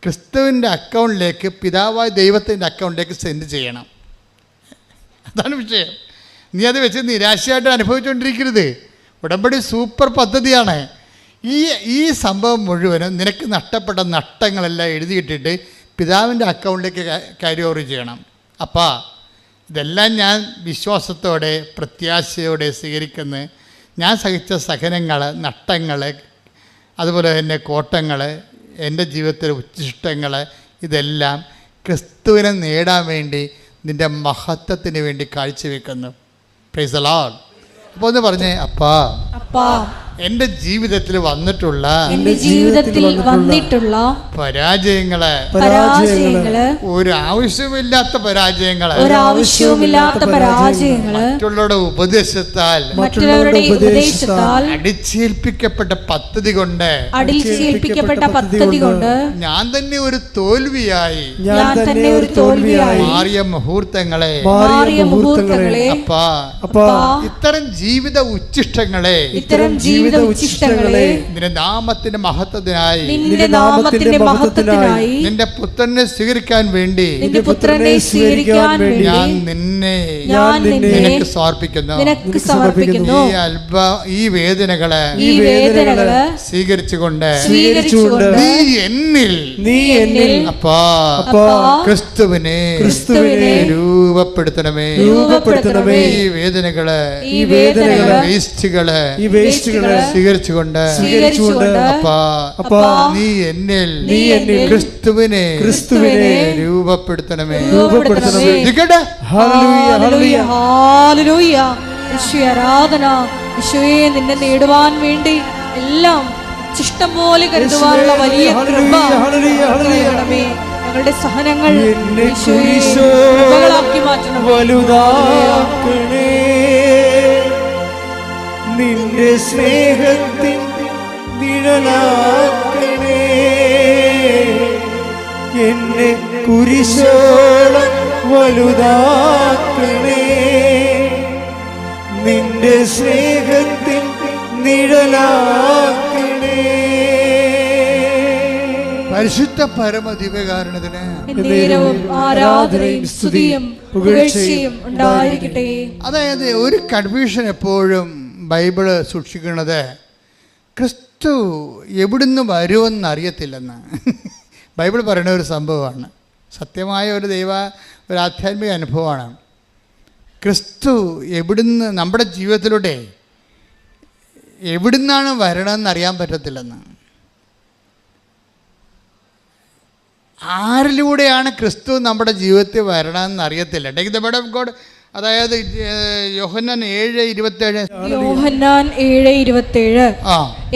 ക്രിസ്തുവിൻ്റെ അക്കൗണ്ടിലേക്ക്, പിതാവായ ദൈവത്തിൻ്റെ അക്കൗണ്ടിലേക്ക് സെൻഡ് ചെയ്യണം. അതാണ് വിഷയം. നീ അത് വെച്ച് നിരാശയായിട്ട് അനുഭവിച്ചുകൊണ്ടിരിക്കരുത്. ഉടമ്പടി സൂപ്പർ പദ്ധതിയാണ്. ഈ സംഭവം മുഴുവനും നിനക്ക് നഷ്ടപ്പെട്ട നഷ്ടങ്ങളെല്ലാം എഴുതിയിട്ടിട്ട് പിതാവിൻ്റെ അക്കൗണ്ടിലേക്ക് ക്യാരി ഓവർ ചെയ്യണം. അപ്പാ, ഇതെല്ലാം ഞാൻ വിശ്വാസത്തോടെ പ്രത്യാശയോടെ സ്വീകരിക്കുന്നു. ഞാൻ സഹിച്ച സഹനങ്ങൾ, നഷ്ടങ്ങൾ, അതുപോലെ തന്നെ കോട്ടങ്ങൾ, എൻ്റെ ജീവിതത്തിലെ ഉച്ഛിഷ്ടങ്ങൾ, ഇതെല്ലാം ക്രിസ്തുവിനെ നേടാൻ വേണ്ടി, നിൻ്റെ മഹത്വത്തിന് വേണ്ടി കാഴ്ചവെക്കുന്നു. Praise the Lord. അപ്പോൾ ഒന്ന് പറഞ്ഞേ, അപ്പാ എൻ്റെ ജീവിതത്തിൽ വന്നിട്ടുള്ള പരാജയങ്ങള്, ഒരു ആവശ്യമില്ലാത്ത പരാജയങ്ങള്, മറ്റുള്ളവരുടെ ഉപദേശത്താൽ അടിച്ചേൽപ്പിക്കപ്പെട്ട പദ്ധതി കൊണ്ട് ഞാൻ തന്നെ ഒരു തോൽവിയായി മാറിയ മുഹൂർത്തങ്ങളെ, അപ്പാ, ഇത്തരം ജീവിത ഉച്ഛിഷ്ടങ്ങളെ ജീവിത ഉച്ഛിഷ്ടങ്ങളെ നിന്റെ നാമത്തിന്റെ മഹത്വത്തിനായി നിന്റെ നാമത്തിന്റെ മഹത്വത്തിനായി നിന്റെ പുത്രനെ സ്വീകരിക്കാൻ വേണ്ടി നിന്റെ പുത്രനെ സ്വീകരിക്കാൻ വേണ്ടി ഞാൻ നിന്നെ നിനക്ക് സമർപ്പിക്കുന്നു. ഈ വേദനകളെ സ്വീകരിച്ചുകൊണ്ട് നീ എന്നിൽ അപ്പാ ക്രിസ്തുവിനെ രൂപപ്പെടുത്തണമേ. ഈ വേദനകളെ വേസ്റ്റുകളെ സ്വീകരിച്ചുകൊണ്ട് അപ്പാ നീ എന്നിൽ ക്രിസ്തുവിനെ രൂപപ്പെടുത്തണമേ. ആരാധന ഈശോയെ നിന്നെ നേടുവാൻ വേണ്ടി എല്ലാം ഇഷ്ടം പോലെ കരുതുവാനുള്ള വലിയ കൃപ നൽകണമേ. ഞങ്ങളുടെ സഹനങ്ങൾ കൃപകളാക്കി മാറ്റണം. നിന്റെ സ്നേഹത്തിൻ നിഴലാക്കണേ എന്നെ കുരിശോളം വലുതാക്കണേ. നിന്റെ സ്നേഹത്തിൻ നിഴലാക്കണേ. പരിശുദ്ധ പരമദിവ്യകാരുണ്യത്തിന് നേരവും ആരാധനയും സ്തുതിയും പുകഴ്ചയും ഉണ്ടായിരിക്കട്ടെ. അതായത് ഒരു കൺഫ്യൂഷൻ എപ്പോഴും ബൈബിള് സൂക്ഷിക്കുന്നത് ക്രിസ്തു എവിടുന്ന് വരുമെന്ന് അറിയത്തില്ലെന്ന് ബൈബിൾ പറയുന്ന ഒരു സംഭവമാണ്. സത്യമായ ഒരു ആധ്യാത്മിക അനുഭവമാണ്. ക്രിസ്തു എവിടുന്ന് നമ്മുടെ ജീവിതത്തിലൂടെ എവിടുന്നാണ് വരണമെന്ന് അറിയാൻ പറ്റത്തില്ലെന്ന്. ആരിലൂടെയാണ് ക്രിസ്തു നമ്മുടെ ജീവിതത്തിൽ വരണമെന്ന് അറിയത്തില്ല. Take the word of God. അതായത് യോഹന്നാൻ 7:27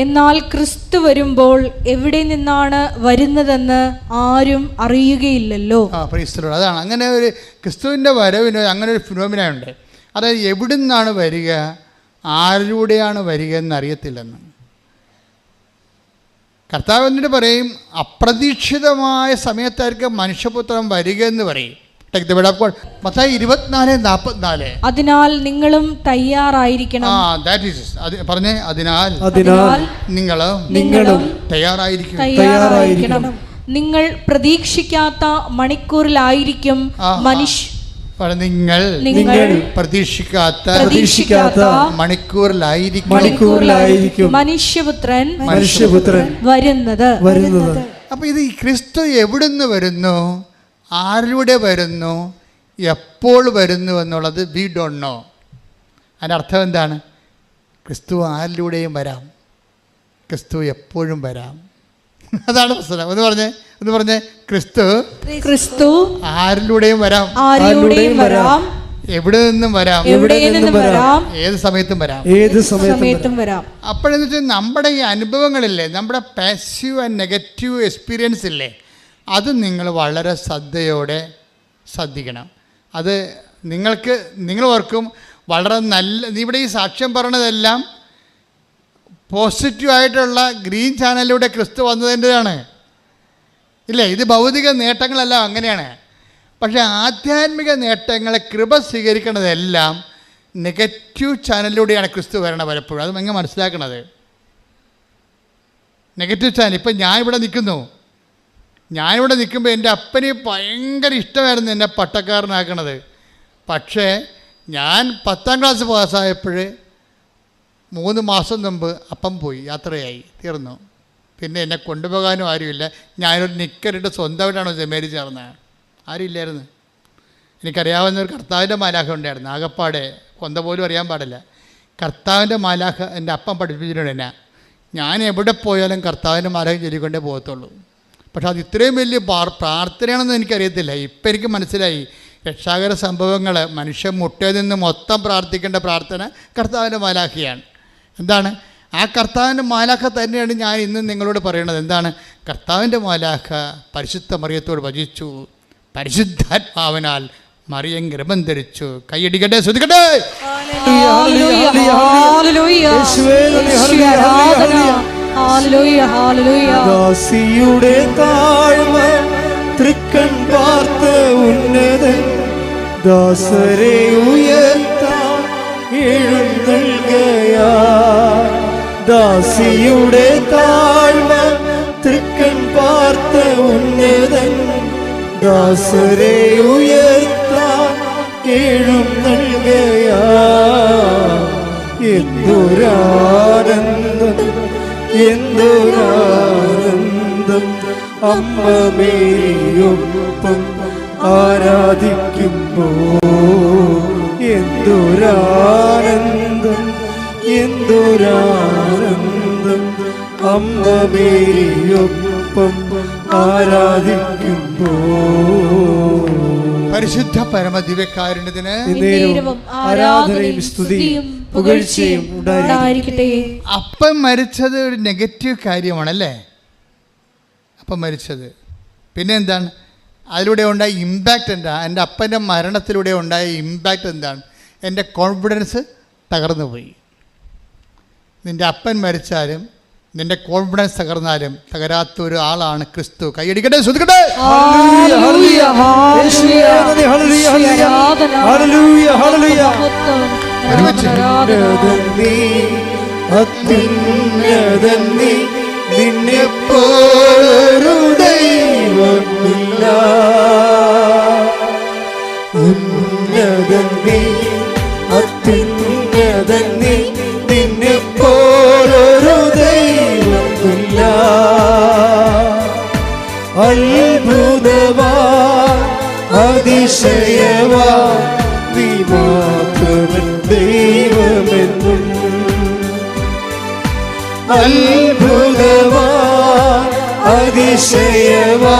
എന്നാൽ ക്രിസ്തു വരുമ്പോൾ എവിടെ നിന്നാണ് വരുന്നതെന്ന് ആരും അറിയുകയില്ലല്ലോ. അതാണ് അങ്ങനെ ഒരു ക്രിസ്തുവിൻ്റെ വരവിന് അങ്ങനെ ഒരു ഫിനോമിനുണ്ട്. അതായത് എവിടുന്നാണ് വരിക, ആരിലൂടെയാണ് വരിക എന്നറിയത്തില്ലെന്ന്. കർത്താവ് എന്നിട്ട് പറയും അപ്രതീക്ഷിതമായ സമയത്തായിരിക്കും മനുഷ്യപുത്രൻ വരിക എന്ന് പറയും. മത്തായി 24:44 അതിനാൽ നിങ്ങളും തയ്യാറായിരിക്കണം. പറഞ്ഞേ, അതിനാൽ നിങ്ങളും തയ്യാറായിരിക്കണം. നിങ്ങൾ പ്രതീക്ഷിക്കാത്ത മണിക്കൂറിലായിരിക്കും നിങ്ങൾ പ്രതീക്ഷിക്കാത്ത മണിക്കൂറിലായിരിക്കും മനുഷ്യപുത്രൻ വരുന്നത്. അപ്പൊ ഇത് ക്രിസ്തു എവിടുന്ന് വരുന്നു, ആരിലൂടെ വരുന്നു, എപ്പോൾ വരുന്നു എന്നുള്ളത് വി ഡോണ്ട് നോ. അതിൻ്റെ അർത്ഥം എന്താണ്? ക്രിസ്തു ആരിലൂടെയും വരാം, ക്രിസ്തു എപ്പോഴും വരാം. അതാണ് പ്രശ്നം. ഒന്ന് പറഞ്ഞേ ക്രിസ്തു ആരിലൂടെയും വരാം, എവിടെ നിന്നും വരാം, ഏത് സമയത്തും വരാം. അപ്പോഴെന്ന് വെച്ചാൽ നമ്മുടെ ഈ അനുഭവങ്ങളില്ലേ, നമ്മുടെ പാസീവ് ആൻഡ് നെഗറ്റീവ് എക്സ്പീരിയൻസ് ഇല്ലേ, അത് നിങ്ങൾ വളരെ ശ്രദ്ധയോടെ ശ്രദ്ധിക്കണം. അത് നിങ്ങൾ ഓർക്കും വളരെ നല്ല. ഇവിടെ ഈ സാക്ഷ്യം പറയണതെല്ലാം പോസിറ്റീവായിട്ടുള്ള ഗ്രീൻ ചാനലിലൂടെ ക്രിസ്തു വന്നതിൻ്റെതാണ് ഇല്ലേ. ഇത് ഭൗതിക നേട്ടങ്ങളെല്ലാം അങ്ങനെയാണ്. പക്ഷേ ആധ്യാത്മിക നേട്ടങ്ങളെ കൃപ സ്വീകരിക്കുന്നതെല്ലാം നെഗറ്റീവ് ചാനലിലൂടെയാണ് ക്രിസ്തു വരണത് പലപ്പോഴും. അത് എങ്ങനെ മനസ്സിലാക്കണത്? Negative channel. ഇപ്പം ഞാനിവിടെ നിൽക്കുമ്പോൾ എൻ്റെ അപ്പന് ഭയങ്കര ഇഷ്ടമായിരുന്നു എന്നെ പട്ടക്കാരനാക്കണത്. പക്ഷേ ഞാൻ 10ാം ക്ലാസ് പാസ്സായപ്പോൾ 3 മാസം മുമ്പ് അപ്പം പോയി, യാത്രയായി, തീർന്നു. പിന്നെ എന്നെ കൊണ്ടുപോകാനും ആരുമില്ല. ഞാനൊരു നിക്കറിട്ട് സ്വന്തമായിട്ടാണ് സെമേരി ചേർന്നത്. ആരുമില്ലായിരുന്നു. എനിക്കറിയാവുന്ന ഒരു കർത്താവിൻ്റെ മാലാഖ ഉണ്ടായിരുന്നു. ആകപ്പാടെ കൊന്ത പോലും അറിയാൻ പാടില്ല. കർത്താവിൻ്റെ മാലാഖ എൻ്റെ അപ്പം പഠിപ്പിച്ചിട്ടുണ്ട് എന്നെ. ഞാൻ എവിടെ പോയാലും കർത്താവിൻ്റെ മാലാഖ ചൊല്ലിക്കൊണ്ടേ പോകത്തുള്ളൂ. പക്ഷെ അത് ഇത്രയും വലിയ പ്രാർത്ഥനയാണെന്ന് എനിക്കറിയത്തില്ല. ഇപ്പം എനിക്ക് മനസ്സിലായി. രക്ഷാകര സംഭവങ്ങൾ മനുഷ്യൻ മുട്ടയിൽ നിന്ന് മൊത്തം പ്രാർത്ഥിക്കേണ്ട പ്രാർത്ഥന കർത്താവിൻ്റെ മാലാഖയാണ്. എന്താണ്? ആ കർത്താവിൻ്റെ മാലാഖ തന്നെയാണ് ഞാൻ ഇന്ന് നിങ്ങളോട് പറയണത്. എന്താണ്? കർത്താവിൻ്റെ മാലാഖ പരിശുദ്ധ മറിയത്തോട് വചിച്ചു, പരിശുദ്ധാത്മാവിനാൽ മറിയം ഗർഭം ധരിച്ചു. കൈയടിക്കട്ടെ, ശ്രദ്ധിക്കട്ടെ. ദാസിയുടെ താഴ്മ തൃക്കൺ പാർത്ത ഉന്നതൻ ദാസരെ ഉയർത്താൻ എഴുന്നള്ളുകയാ. ദാസിയുടെ താഴ്മ തൃക്കൺ പാർത്ത ഉന്നതൻ ദാസരെ ഉയർത്താൻ എഴുന്നള്ളുകയാ. എന്തൊരാനന്ദം എന്തൊരാനന്ദം അമ്മ മേരിയൊപ്പം ആരാധിക്കുമ്പോൾ. എന്തൊരാനന്ദം എന്തൊരാനന്ദം അമ്മ മേരിയൊപ്പം ആരാധിക്കുമ്പോൾ. പരിശുദ്ധ പരമദിവ്യകാരുണ്യത്തിന് ആരാധനയും സ്തുതിയും പുകഴ്ചയും ഉണ്ടായിരിക്കട്ടെ. അപ്പം മരിച്ചത് ഒരു നെഗറ്റീവ് കാര്യമാണല്ലേ? അപ്പം മരിച്ചത് പിന്നെ എന്താണ് അതിലൂടെ ഉണ്ടായ ഇമ്പാക്റ്റ്? എന്താ എൻ്റെ അപ്പൻ്റെ മരണത്തിലൂടെ ഉണ്ടായ ഇമ്പാക്റ്റ് എന്താണ്? എൻ്റെ കോൺഫിഡൻസ് തകർന്നു പോയി. നിൻ്റെ അപ്പൻ മരിച്ചാലും നിന്റെ കോൺഫിഡൻസ് തകർന്നാലും തകരാത്ത ഒരു ആളാണ് ക്രിസ്തു. കൈയടിക്കട്ടെ, ശ്രദ്ധിക്കട്ടെ. നിന്നെപ്പോലൊരു ദൈവമില്ല. ഉന്നതൻ നീ, അത്യുന്നതൻ നീ, നിന്നെപ്പോലൊരു ദൈവമില്ല. അത്ഭുതവാ അതിശയവാ നീ മാത്രമൻ ദൈവമെന്നും. അത്ഭുതവാ അതിശയവാ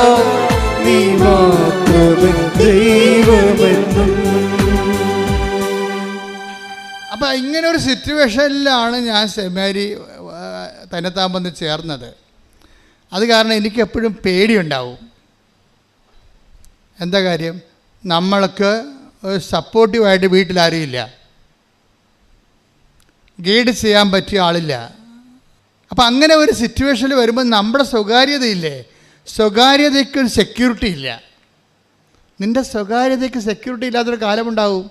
നീ മാത്രമൻ ദൈവമെന്നും. അപ്പം ഇങ്ങനെ ഒരു സിറ്റുവേഷനിലാണ് ഞാൻ സെമിനാരി തന്നെത്താൻ വന്ന് ചേർന്നത്. അത് കാരണം എനിക്ക് എപ്പോഴും പേടിയുണ്ടാവും. എന്താ കാര്യം? നമ്മൾക്ക് ഒരു സപ്പോർട്ടീവായിട്ട് വീട്ടിലാരുമില്ല, ഗൈഡ് ചെയ്യാൻ പറ്റിയ ആളില്ല. അപ്പം അങ്ങനെ ഒരു സിറ്റുവേഷനിൽ വരുമ്പോൾ നമ്മുടെ സ്വകാര്യതയില്ലേ, സ്വകാര്യതയ്ക്കൊരു സെക്യൂരിറ്റി ഇല്ല. നിൻ്റെ സ്വകാര്യതയ്ക്ക് സെക്യൂരിറ്റി ഇല്ലാത്തൊരു കാലമുണ്ടാവും.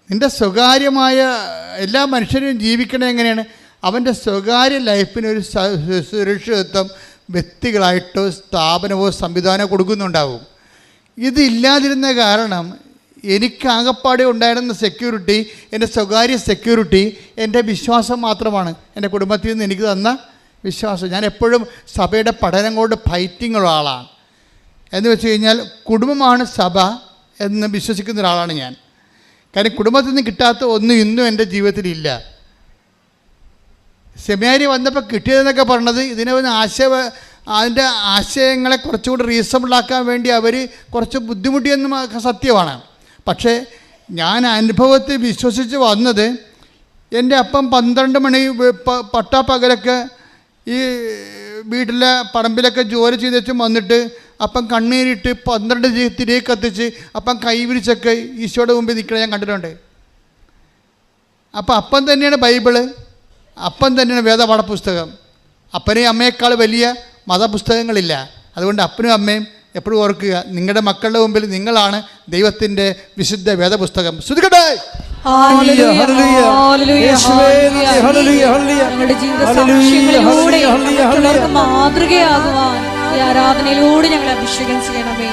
നിൻ്റെ സ്വകാര്യമായ എല്ലാ മനുഷ്യരും ജീവിക്കണത് എങ്ങനെയാണ്? അവൻ്റെ സ്വകാര്യ ലൈഫിനൊരു സുരക്ഷിതത്വം വ്യക്തികളായിട്ടോ സ്ഥാപനമോ സംവിധാനമോ കൊടുക്കുന്നുണ്ടാവും. ഇതില്ലാതിരുന്ന കാരണം എനിക്കാകപ്പാടെ ഉണ്ടായിരുന്ന സെക്യൂരിറ്റി, എൻ്റെ സ്വകാര്യ സെക്യൂരിറ്റി എൻ്റെ വിശ്വാസം മാത്രമാണ്. എൻ്റെ കുടുംബത്തിൽ നിന്ന് എനിക്ക് തന്ന വിശ്വാസം. ഞാൻ എപ്പോഴും സഭയുടെ പഠനം കൊണ്ട് ഫൈറ്റിങ്ങുള്ള ആളാണ്. എന്ന് വെച്ച് കഴിഞ്ഞാൽ കുടുംബമാണ് സഭ എന്ന് വിശ്വസിക്കുന്ന ഒരാളാണ് ഞാൻ. കാരണം കുടുംബത്തിൽ നിന്ന് കിട്ടാത്ത ഒന്നും ഇന്നും എൻ്റെ ജീവിതത്തിലില്ല. സെമിനാരി വന്നപ്പോൾ കിട്ടിയതെന്നൊക്കെ പറഞ്ഞത് ഇതിനെ അതിൻ്റെ ആശയങ്ങളെ കുറച്ചുകൂടി റീസണബിളാക്കാൻ വേണ്ടി അവർ കുറച്ച് ബുദ്ധിമുട്ടിയെന്നും സത്യമാണ്. പക്ഷേ ഞാൻ അനുഭവത്തിൽ വിശ്വസിച്ച് വന്നത്, എൻ്റെ അപ്പം 12 മണി പട്ടാപ്പകലൊക്കെ ഈ വീട്ടിലെ പറമ്പിലൊക്കെ ജോലി ചെയ്തും വന്നിട്ട് അപ്പം കണ്ണീരിട്ട് 12 തിരികെ കത്തിച്ച് അപ്പം കൈവിരിച്ചൊക്കെ ഈശോയുടെ മുമ്പിൽ നിൽക്കണ ഞാൻ കണ്ടിട്ടുണ്ട്. അപ്പം അപ്പം തന്നെയാണ് ബൈബിള്, അപ്പം തന്നെയാണ് വേദപാഠപുസ്തകം. അപ്പനെയും അമ്മയേക്കാൾ വലിയ മതപുസ്തകങ്ങളില്ല. അതുകൊണ്ട് അപ്പനും അമ്മയും എപ്പോഴും ഓർക്കുക, നിങ്ങളുടെ മക്കളുടെ മുമ്പിൽ നിങ്ങളാണ് ദൈവത്തിൻ്റെ വിശുദ്ധ വേദപുസ്തകം. ശ്രദ്ധിക്കട്ടെ. മാതൃകയാകുവാൻ ഈ ആരാധനയിലൂടെ ഞങ്ങളെ അഭിഷേകം ചെയ്യണമേ.